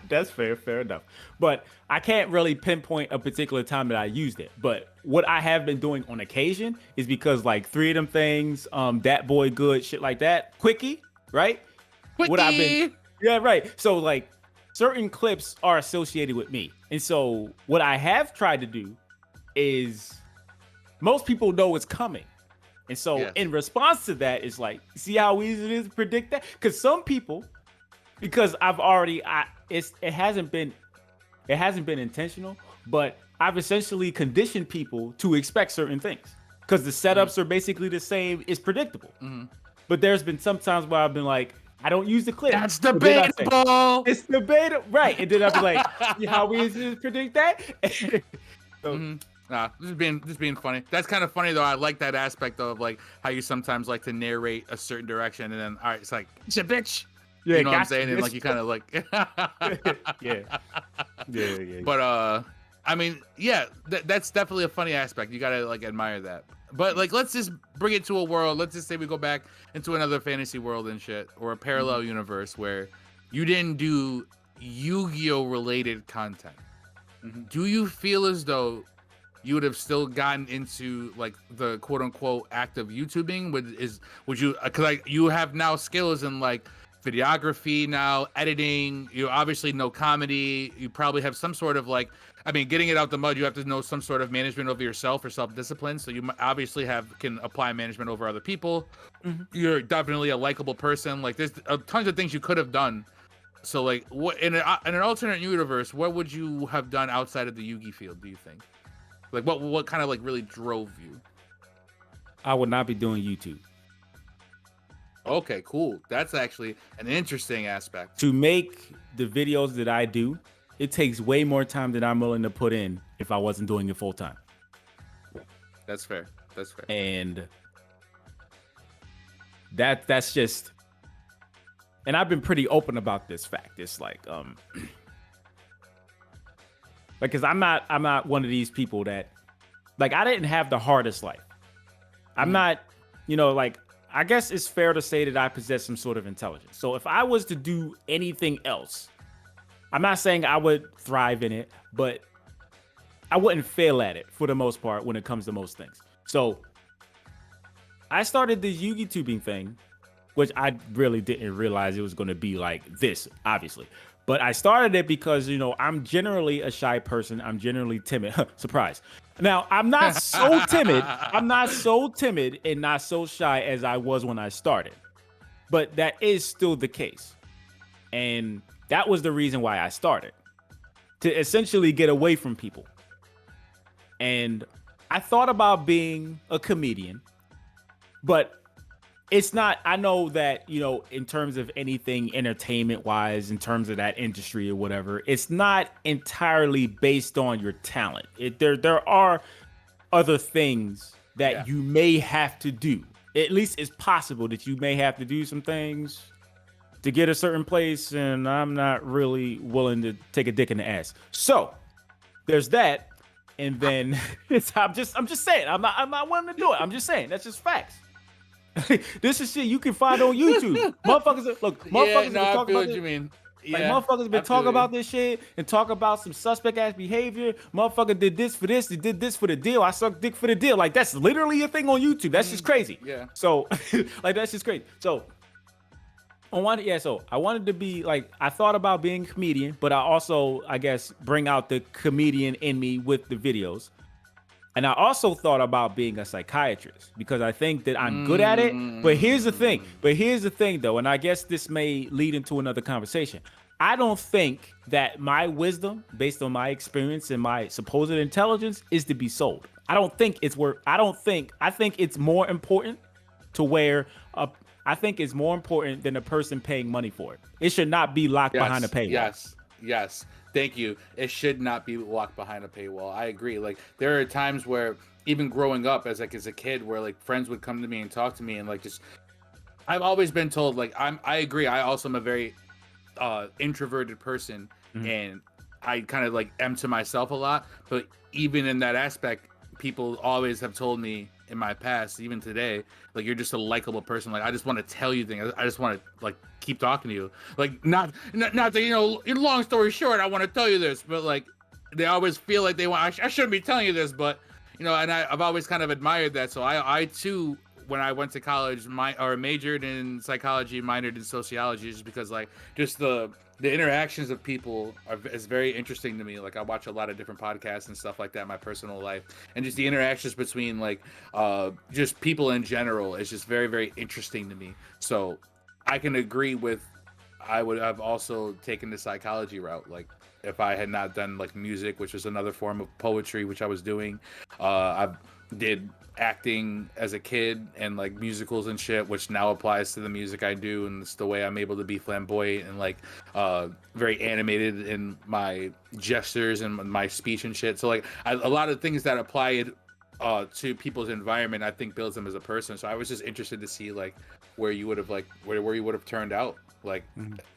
That's fair enough. But I can't really pinpoint a particular time that I used it. But what I have been doing on occasion is because like 3 of them things, that boy good, shit like that, quickie, right? Quickie. What I've been, yeah, right. So like certain clips are associated with me, and so what I have tried to do is most people know it's coming. And so in response to that, it's like, see how easy it is to predict that? Because some people, because I've already, it hasn't been intentional, but I've essentially conditioned people to expect certain things because the setups are basically the same. It's predictable. But there's been some times where I've been like, I don't use the clip. That's debatable. It's debatable, right? And then I'll be like, see how easy it is to predict that? So, Nah, just being funny. That's kind of funny though. I like that aspect of like how you sometimes like to narrate a certain direction and then all right, it's like it's a bitch. Yeah, you know what I'm saying? And like you kind of like yeah. But I mean, yeah, that's definitely a funny aspect. You gotta like admire that. But like let's just bring it to a world. Let's just say we go back into another fantasy world and shit, or a parallel universe where you didn't do Yu-Gi-Oh related content. Do you feel as though you would have still gotten into like the quote unquote act of YouTubing? Would you, because like you have now skills in like videography now, editing, you obviously know comedy, you probably have some sort of like, I mean, getting it out the mud, you have to know some sort of management over yourself or self-discipline. So you obviously can apply management over other people. You're definitely a likable person. Like there's tons of things you could have done. So like what in an alternate universe, what would you have done outside of the Yugi field, do you think? Like what kind of like really drove you? I would not be doing YouTube. Okay, cool. That's actually an interesting aspect. To make the videos that I do, it takes way more time than I'm willing to put in if I wasn't doing it full time. That's fair. That's fair. And that's just, and I've been pretty open about this fact. It's like because I'm not one of these people that, like, I didn't have the hardest life. I'm not, like, I guess it's fair to say that I possess some sort of intelligence. So if I was to do anything else, I'm not saying I would thrive in it, but I wouldn't fail at it for the most part when it comes to most things. So I started this YouTubing thing, which I really didn't realize it was going to be like this, obviously. But I started it because, I'm generally a shy person. I'm generally timid. Surprise. Now, I'm not so timid. I'm not so timid and not so shy as I was when I started. But that is still the case. And that was the reason why I started. To essentially get away from people. And I thought about being a comedian. But it's not, I know that, in terms of anything entertainment wise, in terms of that industry or whatever, it's not entirely based on your talent. There are other things that you may have to do. At least it's possible that you may have to do some things to get a certain place. And I'm not really willing to take a dick in the ass. So there's that. And then I'm just saying, I'm not willing to do it. I'm just saying, that's just facts. This is shit you can find on YouTube. Motherfuckers have been talking about this. Motherfuckers have been talking about this shit and talk about some suspect ass behavior. Motherfucker did this for this, he did this for the deal. I sucked dick for the deal. Like, that's literally a thing on YouTube. That's just crazy. Yeah. So like, that's just crazy. So I wanted to be like, I thought about being a comedian, but I also, I guess, bring out the comedian in me with the videos. And I also thought about being a psychiatrist because I think that I'm good at it. But here's the thing, though, and I guess this may lead into another conversation. I don't think that my wisdom, based on my experience and my supposed intelligence, is to be sold. I think it's more important to where I think it's more important than a person paying money for it. It should not be locked behind a paywall. Yes. Thank you. It should not be locked behind a paywall. I agree. Like, there are times where, even growing up as a kid, where like friends would come to me and talk to me, and like, just, I've always been told, like, I agree. I also am a very introverted person, and I kind of like am to myself a lot. But even in that aspect, people always have told me in my past, even today, like, you're just a likable person. Like, I just want to tell you things. I just want to like keep talking to you. Like, not that, in long story short, I want to tell you this, but like, they always feel like they want, I shouldn't be telling you this, but and I've always kind of admired that. So I too, when I went to college, majored in psychology, minored in sociology, just because like, just the interactions of people is very interesting to me. Like, I watch a lot of different podcasts and stuff like that in my personal life, and just the interactions between like just people in general is just very, very interesting to me. So I can agree with, I would have also taken the psychology route. Like, if I had not done like music, which is another form of poetry, which I was doing, I did acting as a kid and like musicals and shit, which now applies to the music I do, and it's the way I'm able to be flamboyant and like very animated in my gestures and my speech and shit. So like, a lot of things that apply to people's environment, I think, builds them as a person. So I was just interested to see like where you would have like where you would have turned out. Like,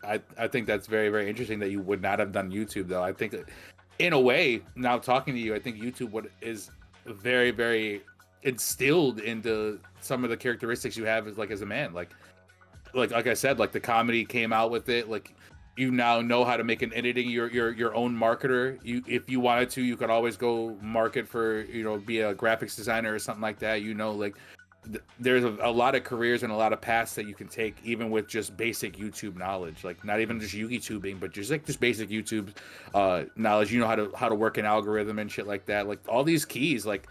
I think that's very, very interesting that you would not have done YouTube, though. I think in a way, now talking to you, I think YouTube is very, very instilled into some of the characteristics you have as a man. Like I said, like, the comedy came out with it. Like, you now know how to make an editing your own marketer. If you wanted to, you could always go market for, be a graphics designer or something like that. Like, there's a lot of careers and a lot of paths that you can take, even with just basic YouTube knowledge. Like, not even just YouTubing, but just basic YouTube knowledge. You know how to work an algorithm and shit like that. Like, all these keys, like,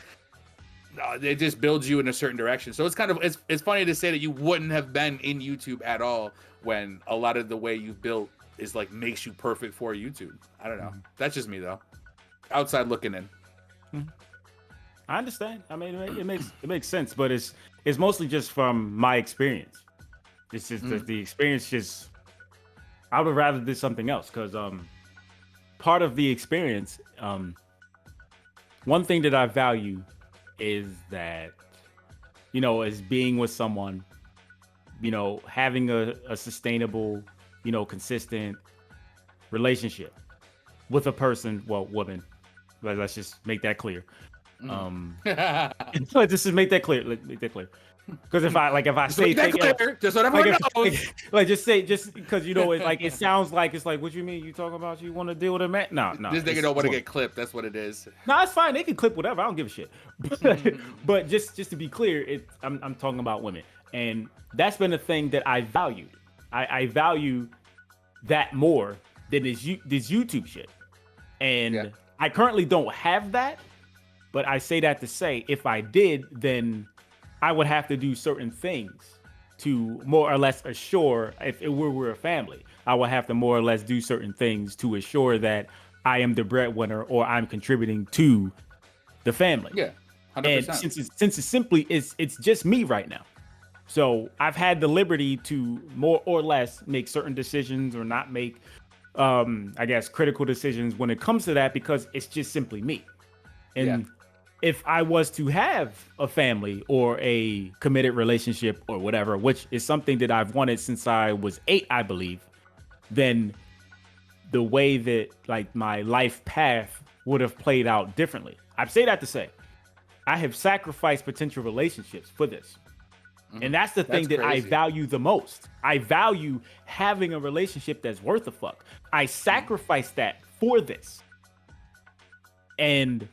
it just builds you in a certain direction. So it's kind of, it's funny to say that you wouldn't have been in YouTube at all, when a lot of the way you've built is like makes you perfect for YouTube. I don't know. That's just me, though. Outside looking in. I understand. I mean, it makes sense, but it's mostly just from my experience. It's just the experience. Just, I would rather do something else, because part of the experience, one thing that I value is that, is being with someone having a sustainable, consistent relationship with a person, well, woman. Let's just make that clear. Let's just make that clear. Make that clear. Because if I say things, just so everyone knows, just because it sounds like it's like, what you mean? You talking about you want to deal with a man? No. This nigga don't want to get clipped. That's what it is. No, it's fine. They can clip whatever. I don't give a shit. But just to be clear, I'm talking about women, and that's been a thing that I valued. I value that more than this YouTube shit, and I currently don't have that. But I say that to say, if I did, then I would have to do certain things to more or less assure, if we're a family, I would have to more or less do certain things to assure that I am the breadwinner or I'm contributing to the family. Yeah, 100%. And since it's just me right now. So I've had the liberty to more or less make certain decisions or not make, I guess, critical decisions when it comes to that, because it's just simply me. And if I was to have a family or a committed relationship or whatever, which is something that I've wanted since I was 8, I believe, then the way that my life path would have played out differently. I say that to say, I have sacrificed potential relationships for this. And that's the thing that I value the most. I value having a relationship that's worth a fuck. I sacrifice that for this. And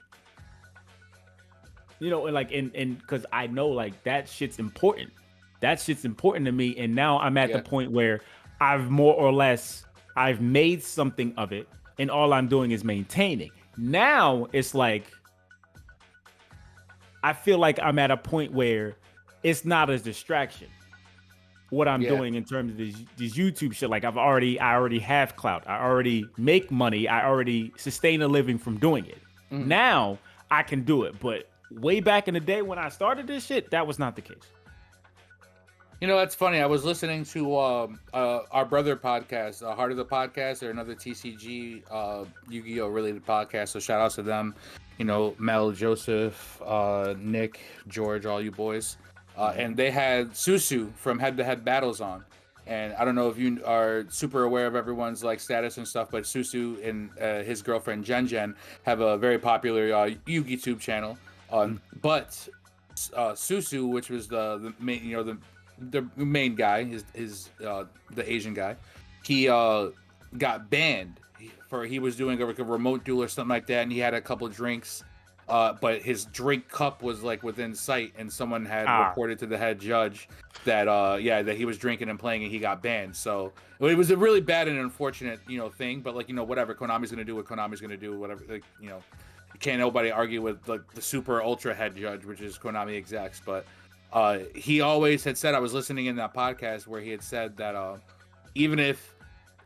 and because I know that shit's important. That shit's important to me. And now I'm at the point where I've more or less made something of it, and all I'm doing is maintaining. Now it's like I feel like I'm at a point where it's not a distraction. What I'm doing in terms of this YouTube shit, I already have clout. I already make money. I already sustain a living from doing it. Now I can do it, but way back in the day when I started this shit, that was not the case. That's funny. I was listening to our brother podcast, Heart of the Podcast, or another TCG Yu-Gi-Oh related podcast. So shout outs to them. Mel, Joseph, Nick, George, all you boys. And they had Susu from Head to Head Battles on. And I don't know if you are super aware of everyone's status and stuff, but Susu and his girlfriend Jen have a very popular YugiTube channel. But Susu, which was the main, the main guy, is the Asian guy, he got banned he was doing a remote duel or something like that, and he had a couple drinks, but his drink cup was within sight, and someone had reported to the head judge that that he was drinking and playing, and he got banned. So it was a really bad and unfortunate thing, but whatever, Konami's gonna do what Konami's gonna do, whatever, can't nobody argue with the super ultra head judge, which is Konami execs. But he always had said, I was listening in that podcast where he had said that even if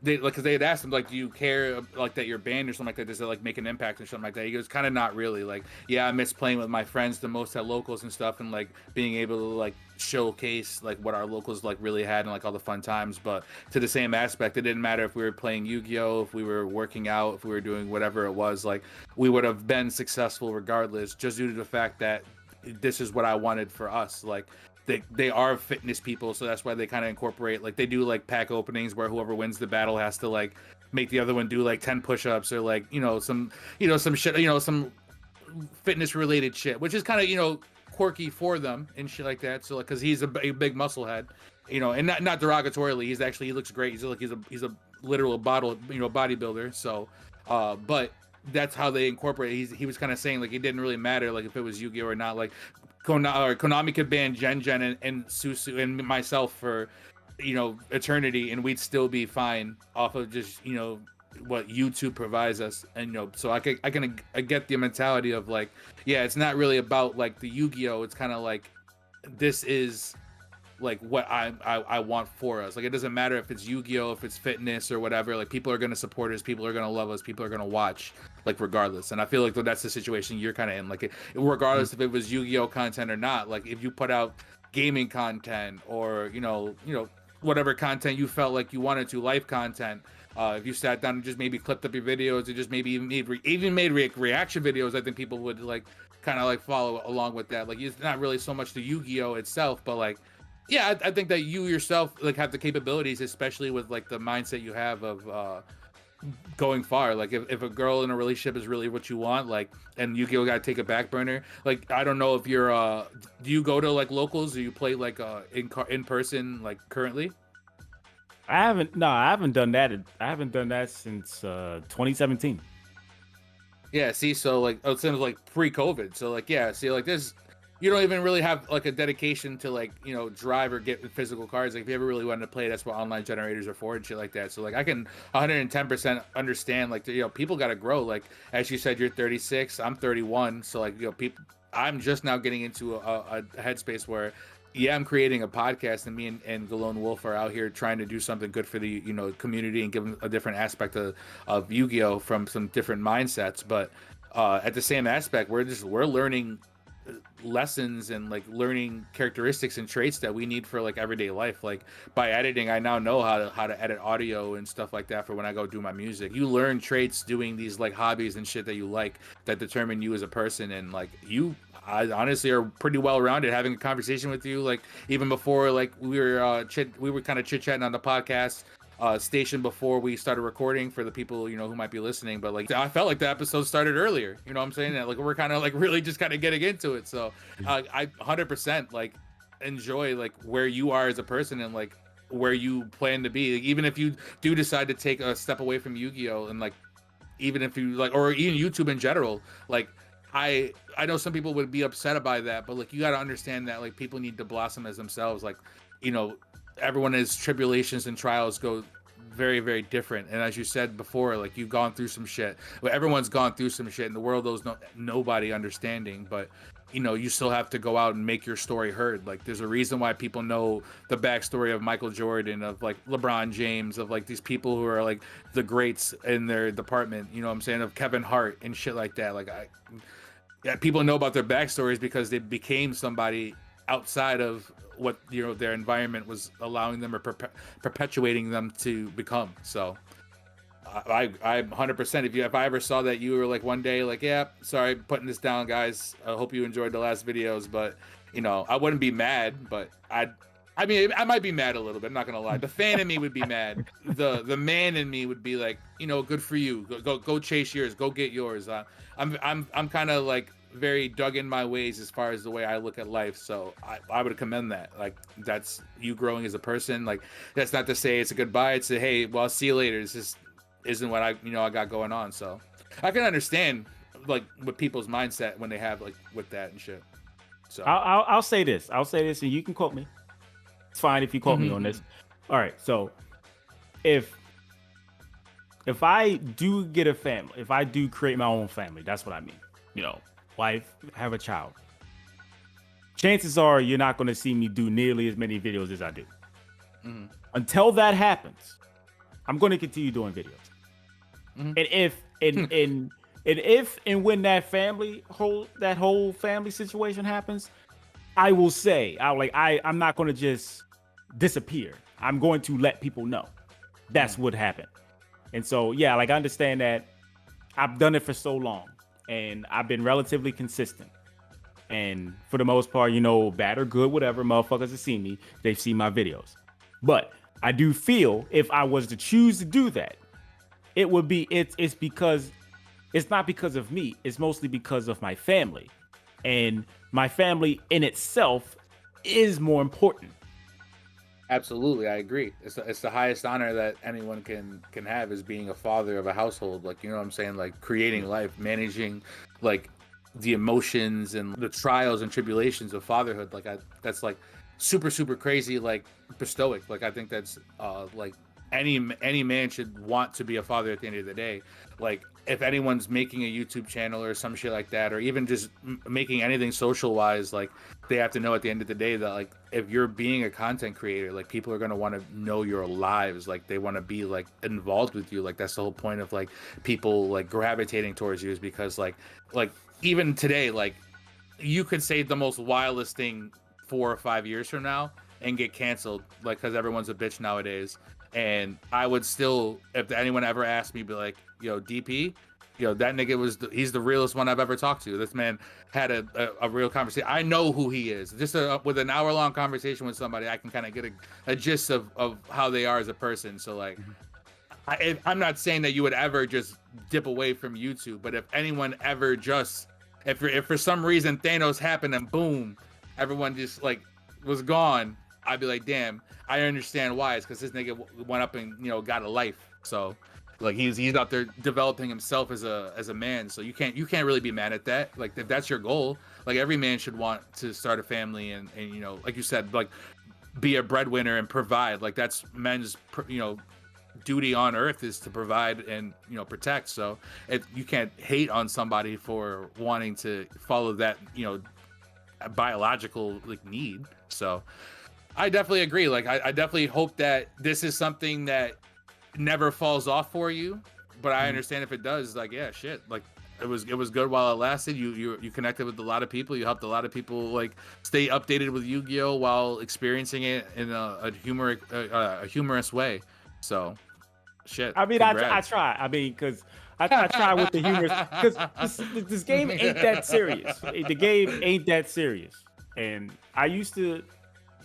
they because they had asked him do you care that you're banned or something like that, does it make an impact or something like that? He goes, kind of not really. I miss playing with my friends the most at locals and stuff, and being able to showcase what our locals really had and all the fun times. But to the same aspect, it didn't matter if we were playing Yu-Gi-Oh, if we were working out, if we were doing whatever it was, we would have been successful regardless, just due to the fact that this is what I wanted for us. They are fitness people, so that's why they kind of incorporate they do pack openings where whoever wins the battle has to make the other one do 10 push-ups or some shit, some fitness related shit, which is kind of quirky for them and shit like that. So because he's a big muscle head, and not derogatorily, he looks great. He's a literal bodybuilder. So but that's how they incorporate. He was kind of saying it didn't really matter if it was Yu-Gi-Oh or not. Konami could ban Jen and Susu and myself for eternity, and we'd still be fine off of just what YouTube provides us. And so I get the mentality of it's not really about the Yu-Gi-Oh, it's kind of this is what I want for us. It doesn't matter if it's Yu-Gi-Oh, if it's fitness or whatever. People are going to support us, people are going to love us, people are going to watch regardless. And I feel that's the situation you're kind of in, regardless if it was Yu-Gi-Oh content or not. If you put out gaming content or whatever content you felt you wanted to, life content, if you sat down and just maybe clipped up your videos or just maybe even made reaction videos, I think people would kind of follow along with that. It's not really so much the Yu-Gi-Oh itself, but Yeah, I think that you yourself like have the capabilities, especially with like the mindset you have of going far. Like if a girl in a relationship is really what you want, like, and Yu-Gi-Oh gotta take a back burner. Like I don't know if you're do you go to like locals? Do you play like in person like currently? I haven't. No, I haven't done that. I haven't done that since 2017. Yeah, see, so like it seems like pre-COVID. So like yeah, see like this you don't even really have like a dedication to like, you know, drive or get physical cards. Like if you ever really wanted to play, that's what online generators are for and shit like that. So like I can 110% understand like you know, people got to grow. Like as you said, you're 36, I'm 31. So like, you know, people I'm just now getting into a headspace where yeah, I'm creating a podcast, and me and Galone Wolf are out here trying to do something good for the, you know, community and give them a different aspect of Yu-Gi-Oh from some different mindsets. But at the same aspect, we're learning lessons and like learning characteristics and traits that we need for like everyday life. Like by editing, I now know how to edit audio and stuff like that for when I go do my music. You learn traits doing these like hobbies and shit that you like that determine you as a person. And like I honestly are pretty well rounded. Having a conversation with you, like even before, like we were kind of chit chatting on the podcast station before we started recording for the people, you know, who might be listening. But like I felt like the episode started earlier. You know what I'm saying? That like we're kind of like really just kind of getting into it. So I 100% like enjoy like where you are as a person and like where you plan to be. Like, even if you do decide to take a step away from Yu-Gi-Oh and like even if you like, or even YouTube in general, like I know some people would be upset by that, but like you got to understand that like people need to blossom as themselves. Like, you know, everyone has tribulations and trials go very, very different. And as you said before, like you've gone through some shit. Well, everyone's gone through some shit, and the world owes nobody understanding. But you know, you still have to go out and make your story heard. Like there's a reason why people know the backstory of Michael Jordan, of like LeBron James, of like these people who are like the greats in their department, you know what I'm saying, of Kevin Hart and shit like that. Like yeah, people know about their backstories because they became somebody outside of what, you know, their environment was allowing them or perpetuating them to become. So I 100%, if I ever saw that you were like one day like, yeah, sorry, putting this down, guys, I hope you enjoyed the last videos, but you know, I wouldn't be mad, but I mean, I might be mad a little bit. I'm not gonna lie. The fan in me would be mad. The man in me would be like, you know, good for you. Go chase yours. Go get yours. I'm kind of like very dug in my ways as far as the way I look at life. So I would commend that. Like that's you growing as a person. Like that's not to say it's a goodbye. It's a hey, well, see you later. This just isn't what I got going on. So I can understand like with people's mindset when they have like with that and shit. So I'll say this. I'll say this, and you can quote me. It's fine if you quote me on this. All right. So if I do get a family, if I do create my own family, that's what I mean. You know, wife, have a child. Chances are you're not going to see me do nearly as many videos as I do. Until that happens, I'm going to continue doing videos. And if and when that whole family situation happens, I will say I'm not going to just disappear. I'm going to let people know that's what happened. And so yeah, like I understand that I've done it for so long and I've been relatively consistent. And for the most part, you know, bad or good, whatever, motherfuckers have seen me, they've seen my videos. But I do feel if I was to choose to do that, it would be it's because it's not because of me, it's mostly because of my family. And my family in itself is more important. Absolutely, I agree. It's the highest honor that anyone can have is being a father of a household. Like, you know what I'm saying? Like creating life, managing like the emotions and the trials and tribulations of fatherhood. Like that's like super, super crazy, like stoic. Like I think that's like any man should want to be a father at the end of the day. Like if anyone's making a YouTube channel or some shit like that, or even just making anything social wise, like they have to know at the end of the day that like if you're being a content creator, like people are going to want to know your lives. Like they want to be like involved with you. Like that's the whole point of like people like gravitating towards you, is because like even today, like you could say the most wildest thing 4 or 5 years from now and get canceled, like because everyone's a bitch nowadays. And I would still, if anyone ever asked me, be like, yo, DP, that nigga he's the realest one I've ever talked to. This man had a real conversation. I know who he is. Just with an hour-long conversation with somebody, I can kind of get a gist of how they are as a person. So like, I'm not saying that you would ever just dip away from YouTube, but if anyone ever if for some reason Thanos happened and boom, everyone just like was gone, I'd be like, damn, I understand why. It's because this nigga went up and got a life. So like he's out there developing himself as a man. So you can't really be mad at that. Like if that's your goal, like every man should want to start a family and like you said, like be a breadwinner and provide. Like that's men's duty on earth is to provide and protect. So you can't hate on somebody for wanting to follow that biological like need. So I definitely agree. Like I definitely hope that this is something that never falls off for you, but I understand if it does. Like yeah, shit, like it was good while it lasted. You connected with a lot of people. You helped a lot of people like stay updated with Yu-Gi-Oh while experiencing it in a humorous way. So shit, I mean, I try. I mean, because I try with the humor, because this game ain't that serious. The game ain't that serious. And I used to,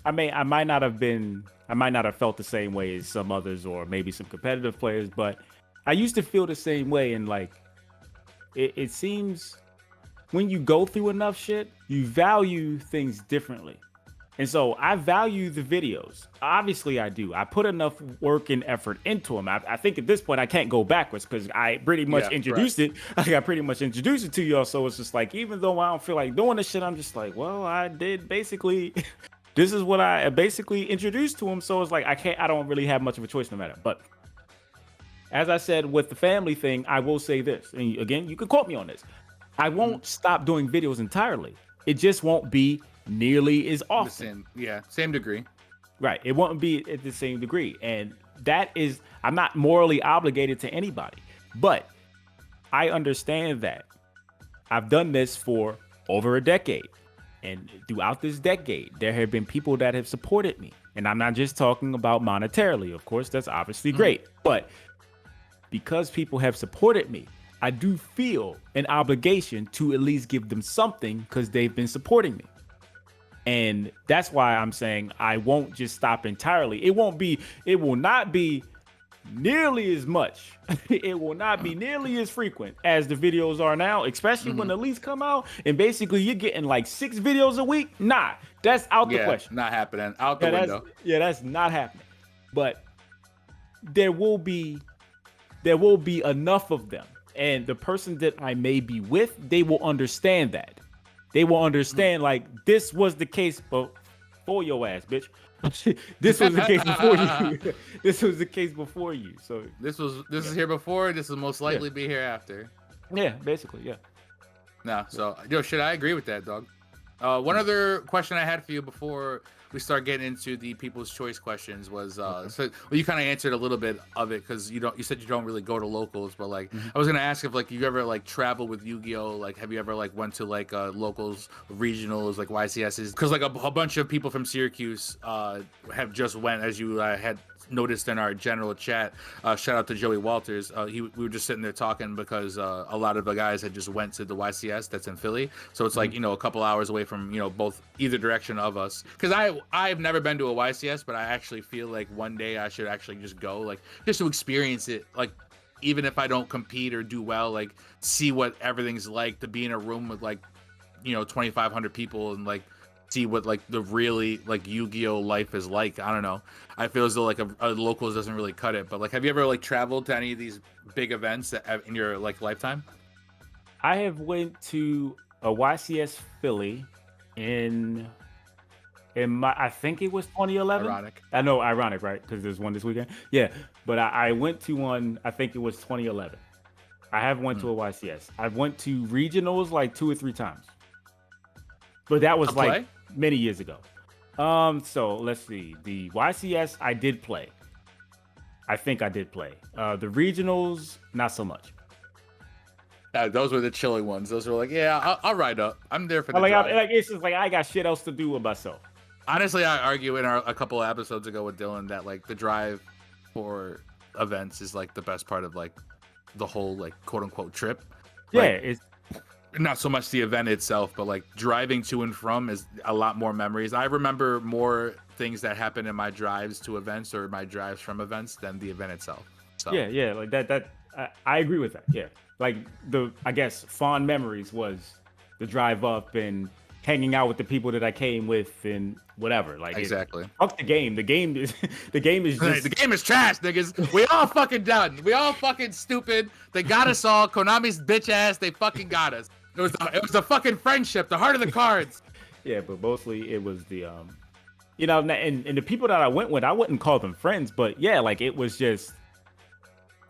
I might not have felt the same way as some others or maybe some competitive players, but I used to feel the same way. And like, it seems when you go through enough shit, you value things differently. And so I value the videos. Obviously I do. I put enough work and effort into them. I think at this point I can't go backwards because I pretty much introduced it. I pretty much introduced it to y'all. So it's just like, even though I don't feel like doing this shit, I'm just like, well, I did basically, this is what I basically introduced to him. So it's like, I don't really have much of a choice no matter. But as I said, with the family thing, I will say this. And again, you can quote me on this. I won't stop doing videos entirely. It just won't be nearly as often. Same degree. Right. It won't be at the same degree. And that is, I'm not morally obligated to anybody, but I understand that I've done this for over a decade. And throughout this decade, there have been people that have supported me. And I'm not just talking about monetarily. Of course, that's obviously great. But because people have supported me, I do feel an obligation to at least give them something because they've been supporting me. And that's why I'm saying I won't just stop entirely. It will not be nearly as much. It will not be nearly as frequent as the videos are now, especially when the leaks come out. And basically you're getting like 6 videos a week. Nah, that's out the question. Not happening. Out the window. That's not happening. But there will be enough of them. And the person that I may be with, they will understand that. They will understand, like, this was the case before your ass, bitch. This was the case before you. This was the case before you. So this is here before. This will most likely be here after. Yeah, basically, yeah. No, so I agree with that, dog. One other question I had for you before we start getting into the people's choice questions was you kind of answered a little bit of it because you said you don't really go to locals, but like I was gonna ask if like you ever like travel with Yu-Gi-Oh, like have you ever like went to like locals, regionals, like YCSs, because like a bunch of people from Syracuse have just went, as you had noticed in our general chat. Shout out to Joey Walters. We were just sitting there talking because a lot of the guys had just went to the YCS that's in Philly, so it's like a couple hours away from both either direction of us. Because I've never been to a YCS, but I actually feel like one day I should actually just go, like just to experience it, like even if I don't compete or do well, like see what everything's like to be in a room with like 2,500 people and like see what like the really like Yu-Gi-Oh life is like. I don't know. I feel as though like a locals doesn't really cut it. But like, have you ever like traveled to any of these big events in your like lifetime? I have went to a YCS Philly in I think it was 2011. Ironic. I know, ironic, right? Because there's one this weekend. Yeah, but I went to one. I think it was 2011. I have went to a YCS. I've went to regionals like 2 or 3 times, but that was like many years ago. So let's see. The YCS I did play. I think I did play. The regionals, not so much. Those were the chilling ones. Those were like, yeah, I'll ride up. I'm there for the drive. It's just like I got shit else to do with myself. Honestly, I argue in a couple of episodes ago with Dylan that like the drive for events is like the best part of like the whole like quote unquote trip. Yeah, Like, it's not so much the event itself, but like driving to and from is a lot more memories. I remember more things that happen in my drives to events or my drives from events than the event itself. So yeah, like that. I agree with that. Yeah, like I guess fond memories was the drive up and hanging out with the people that I came with and whatever. Like exactly. Fuck the game. The game is the game is just The game is trash, niggas. We all fucking done. We all fucking stupid. They got us all. Konami's bitch ass. They fucking got us. It was the fucking friendship, the heart of the cards. Yeah, but mostly it was the you know, and the people that I went with, I wouldn't call them friends, but yeah, like it was just,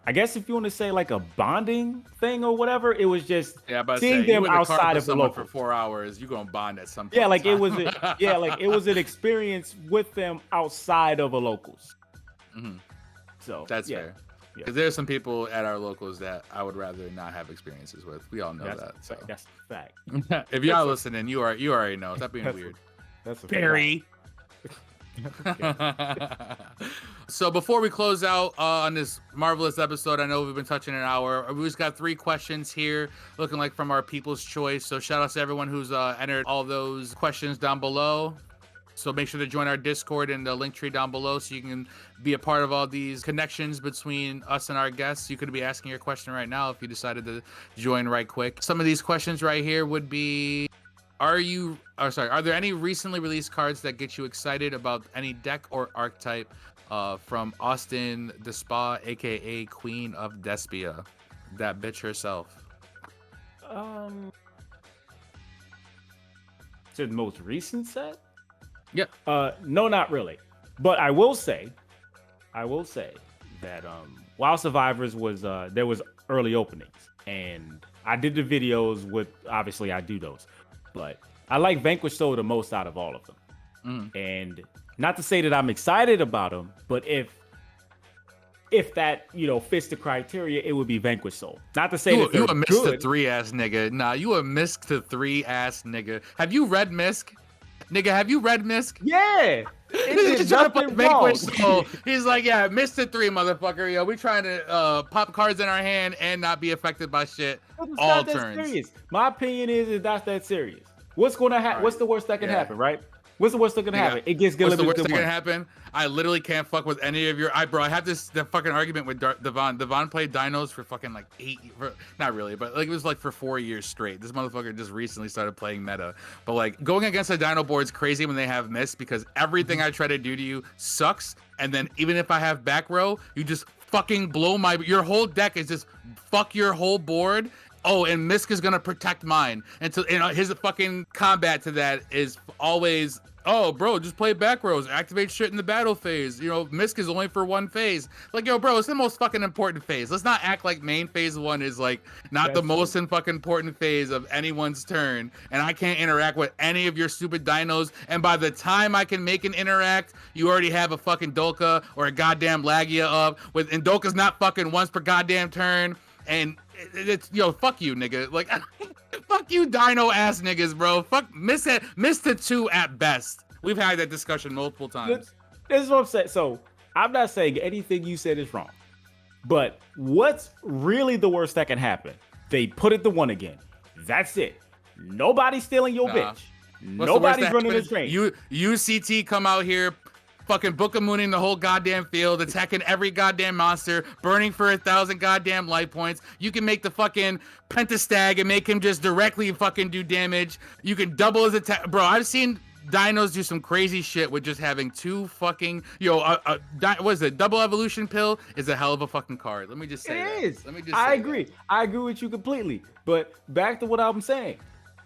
I guess if you want to say like a bonding thing or whatever, it was just seeing them outside of the local for 4 hours. You gonna bond at some point. Yeah, like it was like it was an experience with them outside of a locals. Mm-hmm. So that's fair. Because there's some people at our locals that I would rather not have experiences with. We all know that. So that's a fact. If y'all listening, you already know. Stop being weird. That's a Barry. So before we close out on this marvelous episode, I know we've been touching an hour. We just got 3 questions here, looking like from our people's choice. So shout out to everyone who's entered all those questions down below. So make sure to join our Discord in the link tree down below so you can be a part of all these connections between us and our guests. You could be asking your question right now if you decided to join right quick. Some of these questions right here would be, are there any recently released cards that get you excited about any deck or archetype? From Austin DpY, aka Queen of Despia, that bitch herself. To the most recent set? Yeah. No, not really. But I will say that while Survivors was there was early openings, and I did the videos with, obviously I do those, but I like Vanquish Soul the most out of all of them. And not to say that I'm excited about them, but if that, you know, fits the criteria, it would be Vanquish Soul. Not to say that you a Mr. 3 ass nigga. Nah, you a Mr. 3 ass nigga. Have you read Misk? Nigga, have you read Misk? Yeah. He's trying to put Vanquish Soul. He's like, yeah, Mr. 3, motherfucker. Yo, we trying to pop cards in our hand and not be affected by shit all turns. Serious. My opinion is that's that serious. What's going to happen? Right. What's the worst that can happen, right? What's the worst that can happen? It gets What's the worst that can happen? I literally can't fuck with any of your. I had the fucking argument with Devon. Devon played Dinos for fucking like 8, not really, but like it was like for 4 years straight. This motherfucker just recently started playing meta. But like going against a Dino board is crazy when they have miss, because everything I try to do to you sucks. And then even if I have back row, you just fucking blow your whole deck is just fuck your whole board. Oh, and Misk is gonna protect mine. And so, you know, his fucking combat to that is always, oh, bro, just play back rows, activate shit in the battle phase. You know, Misk is only for 1 phase. Like, yo, bro, it's the most fucking important phase. Let's not act like main phase 1 is like not the most fucking important phase of anyone's turn. And I can't interact with any of your stupid dinos. And by the time I can make an interact, you already have a fucking Dolka or a goddamn Lagia up. And Dolka's not fucking once per goddamn turn. And it's, yo, fuck you, nigga. Like, fuck you, dino ass niggas, bro. Fuck, miss the 2 at best. We've had that discussion multiple times. This is what I'm saying. So I'm not saying anything you said is wrong, but what's really the worst that can happen? They put it to 1 again. That's it. Nobody's stealing your bitch. Nobody's running the train. UCT come out here, fucking book-a-mooning the whole goddamn field, attacking every goddamn monster, burning for 1,000 goddamn life points. You can make the fucking Pentastag and make him just directly fucking do damage. You can double his attack. Bro, I've seen dinos do some crazy shit with just having 2 fucking, what is it? Double evolution pill is a hell of a fucking card. Let me just say it is. I agree. I agree with you completely. But back to what I'm saying.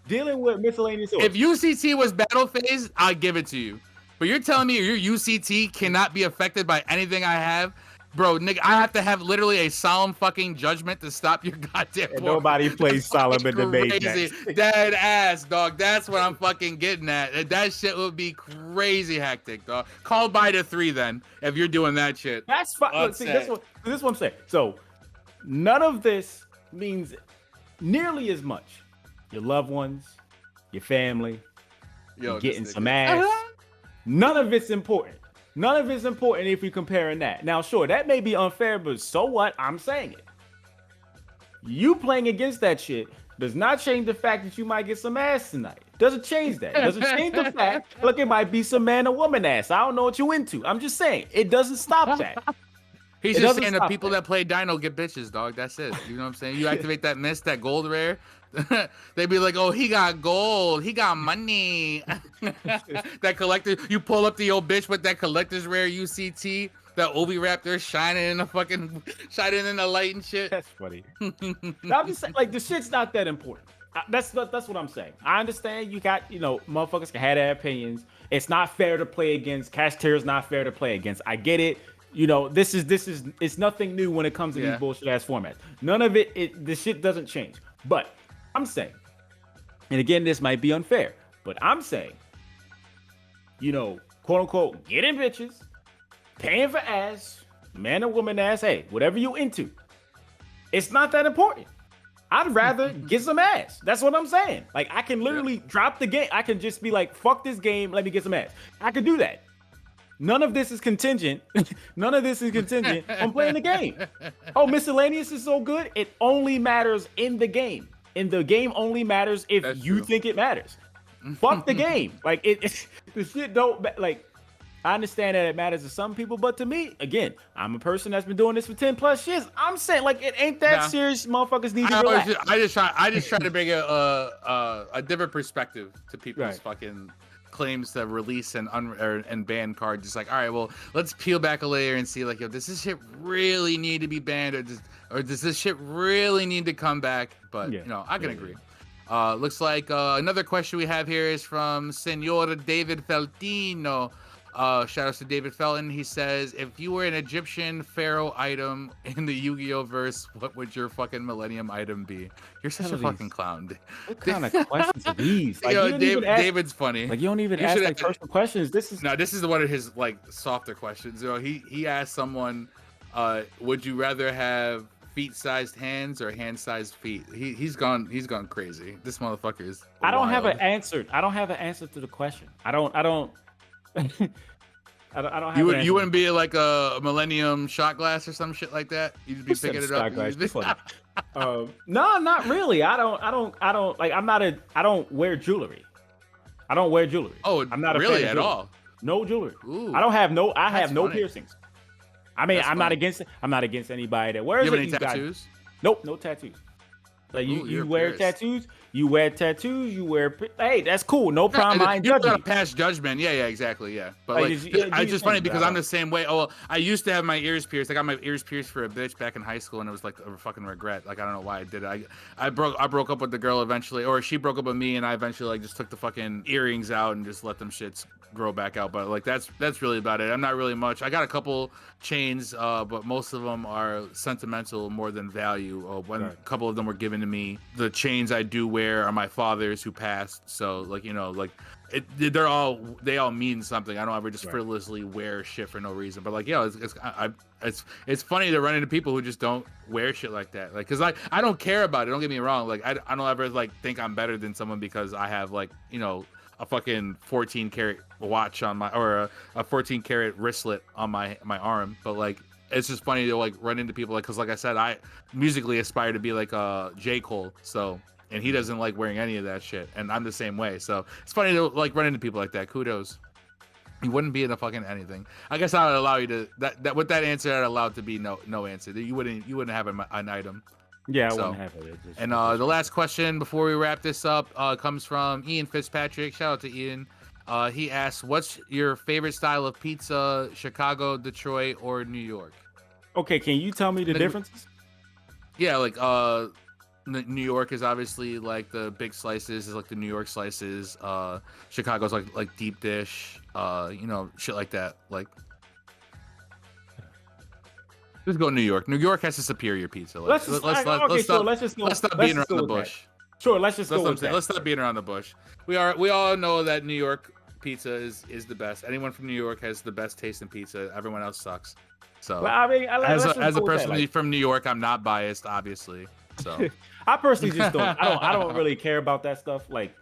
Dealing with miscellaneous. If UCT was battle phase, I'll give it to you. But you're telling me your UCT cannot be affected by anything I have? Bro, nigga, I have to have literally a solemn fucking judgment to stop your goddamn board. Nobody plays solemn in the main deck. Dead ass, dog. That's what I'm fucking getting at. That shit would be crazy hectic, dog. Call by the 3 then, if you're doing that shit. That's fine. See, this is what I'm saying. So, none of this means nearly as much. Your loved ones, your family, you're getting some ass. None of it's important. None of it's important if you're comparing that. Now, sure, that may be unfair, but so what? I'm saying it. You playing against that shit does not change the fact that you might get some ass tonight. Doesn't change that. Doesn't change the fact, look, it might be some man or woman ass. I don't know what you into. I'm just saying, it doesn't stop that. He's just saying the people that play Dino get bitches, dog. That's it. You know what I'm saying? You activate that mist, that gold rare. They be like, oh, he got gold. He got money. That collector, you pull up the old bitch with that collector's rare UCT, that Obi Raptor shining in the light and shit. That's funny. Now, I'm just saying, like, the shit's not that important. That's what I'm saying. I understand you got, motherfuckers can have their opinions. It's not fair to play against. Cash tier is not fair to play against. I get it. This is it's nothing new when it comes to these bullshit ass formats. None of this shit doesn't change. But I'm saying, and again, this might be unfair, but I'm saying, quote unquote, getting bitches, paying for ass, man or woman ass, hey, whatever you into, it's not that important. I'd rather get some ass. That's what I'm saying. Like, I can literally drop the game. I can just be like, fuck this game, let me get some ass. I could do that. None of this is contingent. None of this is contingent on playing the game. Oh, miscellaneous is so good. It only matters in the game. And the game only matters if you think it matters. Fuck the game. Like, the shit don't, like, I understand that it matters to some people, but to me, again, I'm a person that's been doing this for 10 plus years. I'm saying, like, it ain't that serious. Motherfuckers need to relax. I just try to bring a different perspective to people's fucking claims to release and ban card. Just like, all right, well, let's peel back a layer and see, like, yo, does this shit really need to be banned, or does this shit really need to come back? But I can agree. Looks like another question we have here is from Senor David Feltino. Shout outs to David Felton. He says, if you were an Egyptian pharaoh item in the Yu-Gi-Oh verse, what would your fucking millennium item be? You're such a fucking clown. What kind of questions are these? Like, David's funny. Like, you don't even ask like personal questions. This is one of his like softer questions. He asked someone, would you rather have feet-sized hands or hand-sized feet? He's gone crazy. This motherfucker is wild. I don't have an answer to the question. I don't have you wouldn't be like a millennium shot glass or some shit like that. You'd be picking it up. No, not really. I don't like. I don't wear jewelry. Oh, I'm not really at all. No jewelry. Ooh, I have no funny. piercings. I mean, I'm not against anybody that wears it. You have any tattoos? Guys? Nope, no tattoos. Like, you wear tattoos. You wear tattoos. You wear. Hey, that's cool. No problem. I ain't judging. You're not a past judgment. Yeah, exactly. Yeah, but like, it's just funny because I'm the same way. Oh, well, I used to have my ears pierced. I got my ears pierced for a bitch back in high school, and it was like a fucking regret. Like, I don't know why I did it. I broke up with the girl eventually, or she broke up with me, and I eventually like just took the fucking earrings out and just let them shits grow back out. But like, that's really about it. I'm not really much. I got a couple chains, but most of them are sentimental more than value. A couple of them were given to me. The chains I do wear are my father's who passed, so like, they all mean something. I don't ever just frivolously wear shit for no reason. But like, it's funny to run into people who just don't wear shit like that. Like, cause like, I don't care about it. Don't get me wrong. Like, I don't ever like think I'm better than someone because I have like, a fucking 14 karat watch on my, or a 14 karat wristlet on my arm. But like, it's just funny to like run into people, like, cause like I said, I musically aspire to be like J. Cole. So, and he doesn't like wearing any of that shit, and I'm the same way. So it's funny to like run into people like that. Kudos. You wouldn't be in a fucking anything. I guess I would allow you to that with that answer. I'd allow it to be no answer. You wouldn't have an item. Yeah, I wouldn't have it. And the last question before we wrap this up comes from Ian Fitzpatrick. Shout out to Ian. He asks, "What's your favorite style of pizza? Chicago, Detroit, or New York?" Okay, can you tell me the differences? Yeah, like New York is obviously like the big slices, is like the New York slices. Chicago's like deep dish, shit like that. Like, just go New York. New York has a superior pizza. Let's stop beating around the bush. Sure, let's just go with that. Let's stop beating around the bush. We all know that New York pizza is the best. Anyone from New York has the best taste in pizza. Everyone else sucks. So, well, I mean, as a person from New York, I'm not biased, obviously. So, I personally just don't. I don't really care about that stuff. Like,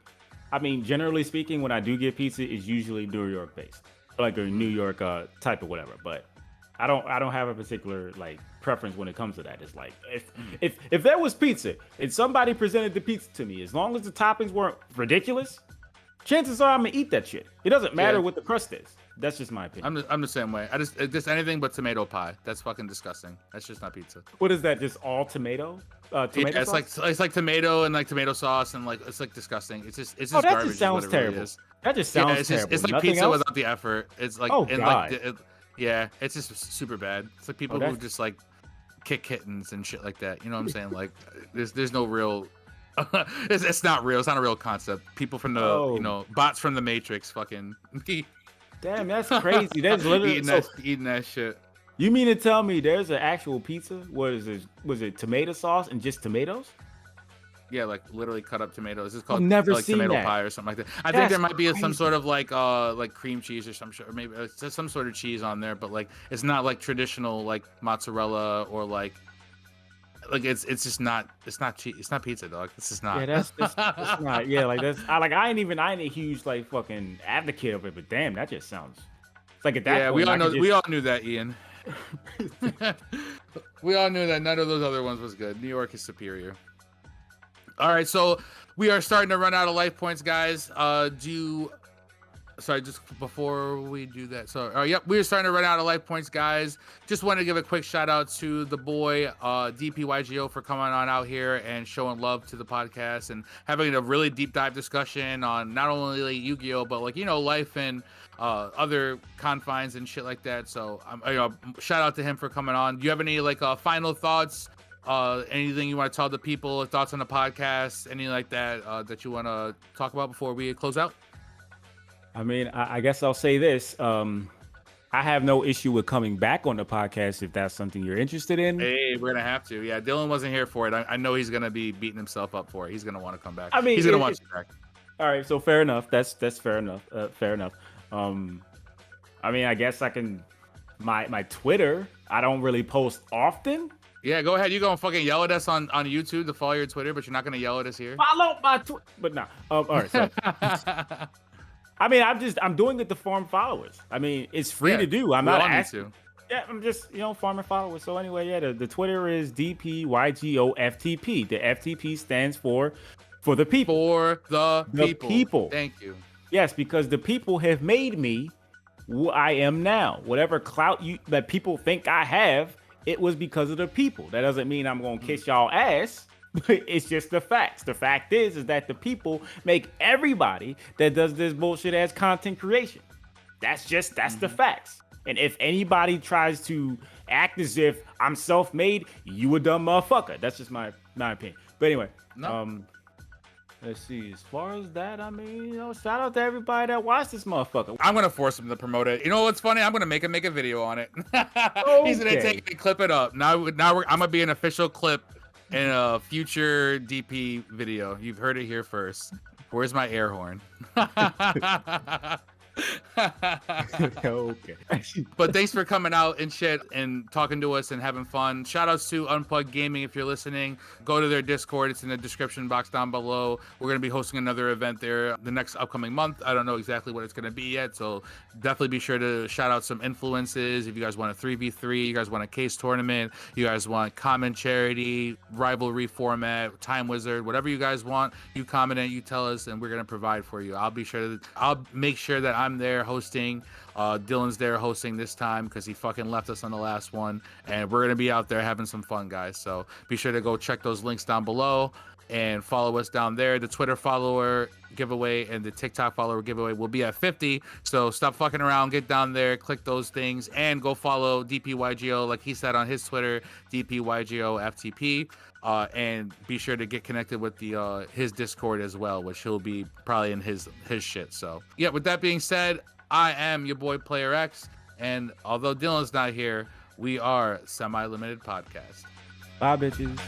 I mean, generally speaking, when I do get pizza, it's usually New York based, like a New York type of whatever. But I don't have a particular like preference when it comes to that. It's like if there was pizza and somebody presented the pizza to me, as long as the toppings weren't ridiculous, chances are I'm gonna eat that shit. It doesn't matter what the crust is. That's just my opinion. I'm the same way. I just anything but tomato pie. That's fucking disgusting. That's just not pizza. What is that? Just all tomato? Tomato sauce? It's like tomato and like tomato sauce and like it's like disgusting. It's just that garbage. Just sounds terrible. Really that just sounds terrible. It's like Nothing pizza else? without the effort. It's like it's just super bad. It's like people who just like kick kittens and shit like that. You know what I'm saying? Like there's no real. it's not real. It's not a real concept. People from the bots from the Matrix fucking. Damn, that's crazy. That's literally eating that shit. You mean to tell me there's an actual pizza? What is it? Was it tomato sauce and just tomatoes? Yeah, like literally cut up tomatoes. It's called like tomato pie or something like that. I think there might be some sort of like cream cheese or some shit, or maybe some sort of cheese on there, but like it's not like traditional like mozzarella or like it's just not cheese. It's not pizza, dog. This is not. Yeah, that's not. Yeah, like that's I ain't a huge like fucking advocate of it, but damn, that just sounds. It's like at that point, we all knew that, Ian. We all knew that none of those other ones was good. New York is superior. All right, so we are starting to run out of life points, guys. Sorry, just before we do that. So, yep, we're starting to run out of life points, guys. Just want to give a quick shout out to the boy DpYGO for coming on out here and showing love to the podcast and having a really deep dive discussion on not only like Yu-Gi-Oh, but like life and other confines and shit like that. So, shout out to him for coming on. Do you have any like final thoughts? Anything you want to tell the people? Thoughts on the podcast? Anything like that that you want to talk about before we close out? I mean, I guess I'll say this. I have no issue with coming back on the podcast if that's something you're interested in. Hey, we're going to have to. Yeah, Dylan wasn't here for it. I know he's going to be beating himself up for it. He's going to want to come back. I mean, he's going to want you back. All right, so fair enough. That's fair enough. Fair enough. I mean, I guess I can... My Twitter, I don't really post often. Yeah, go ahead. You go and fucking yell at us on YouTube to follow your Twitter, but you're not going to yell at us here. Follow my Twitter. But no. All right, so... I mean, I'm doing it to farm followers. I mean, it's free to do. I'm not asking. Yeah, I'm just, farming followers. So anyway, the Twitter is DpYGOFTP. The FTP stands for the people. For the people. Thank you. Yes, because the people have made me who I am now. Whatever clout that people think I have, it was because of the people. That doesn't mean I'm going to kiss y'all ass. It's just the facts. The fact is that the people make everybody that does this bullshit as content creation. That's the facts. And if anybody tries to act as if I'm self-made, you a dumb motherfucker. That's just my opinion. But anyway, let's see. As far as that, I mean, shout out to everybody that watched this motherfucker. I'm gonna force him to promote it. You know what's funny? I'm gonna make him make a video on it. He's gonna take it and clip it up. Now I'm gonna be an official clip in a future DP video. You've heard it here first. Where's my air horn? Okay. But thanks for coming out and shit and talking to us and having fun. Shout outs to Unplugged Gaming if you're listening. Go to their Discord. It's in the description box down below. We're going to be hosting another event there the next upcoming month. I don't know exactly what it's going to be yet, so definitely be sure to shout out some influences. If you guys want a 3v3, you guys want a case tournament, you guys want common charity, rivalry format, time wizard, whatever you guys want, you comment it, you tell us, and we're going to provide for you. I'll make sure that I'm there hosting. Dylan's there hosting this time because he fucking left us on the last one, and we're gonna be out there having some fun, guys. So be sure to go check those links down below and follow us down there. The Twitter follower giveaway and the TikTok follower giveaway will be at 50. So stop fucking around, get down there, click those things, and go follow DpYGO, like he said on his Twitter, DpYGOFTP. And be sure to get connected with the his Discord as well, which he'll be probably in his shit. So yeah, with that being said, I am your boy Player X, and although Dylan's not here, we are Semi Limited Podcast. Bye, bitches.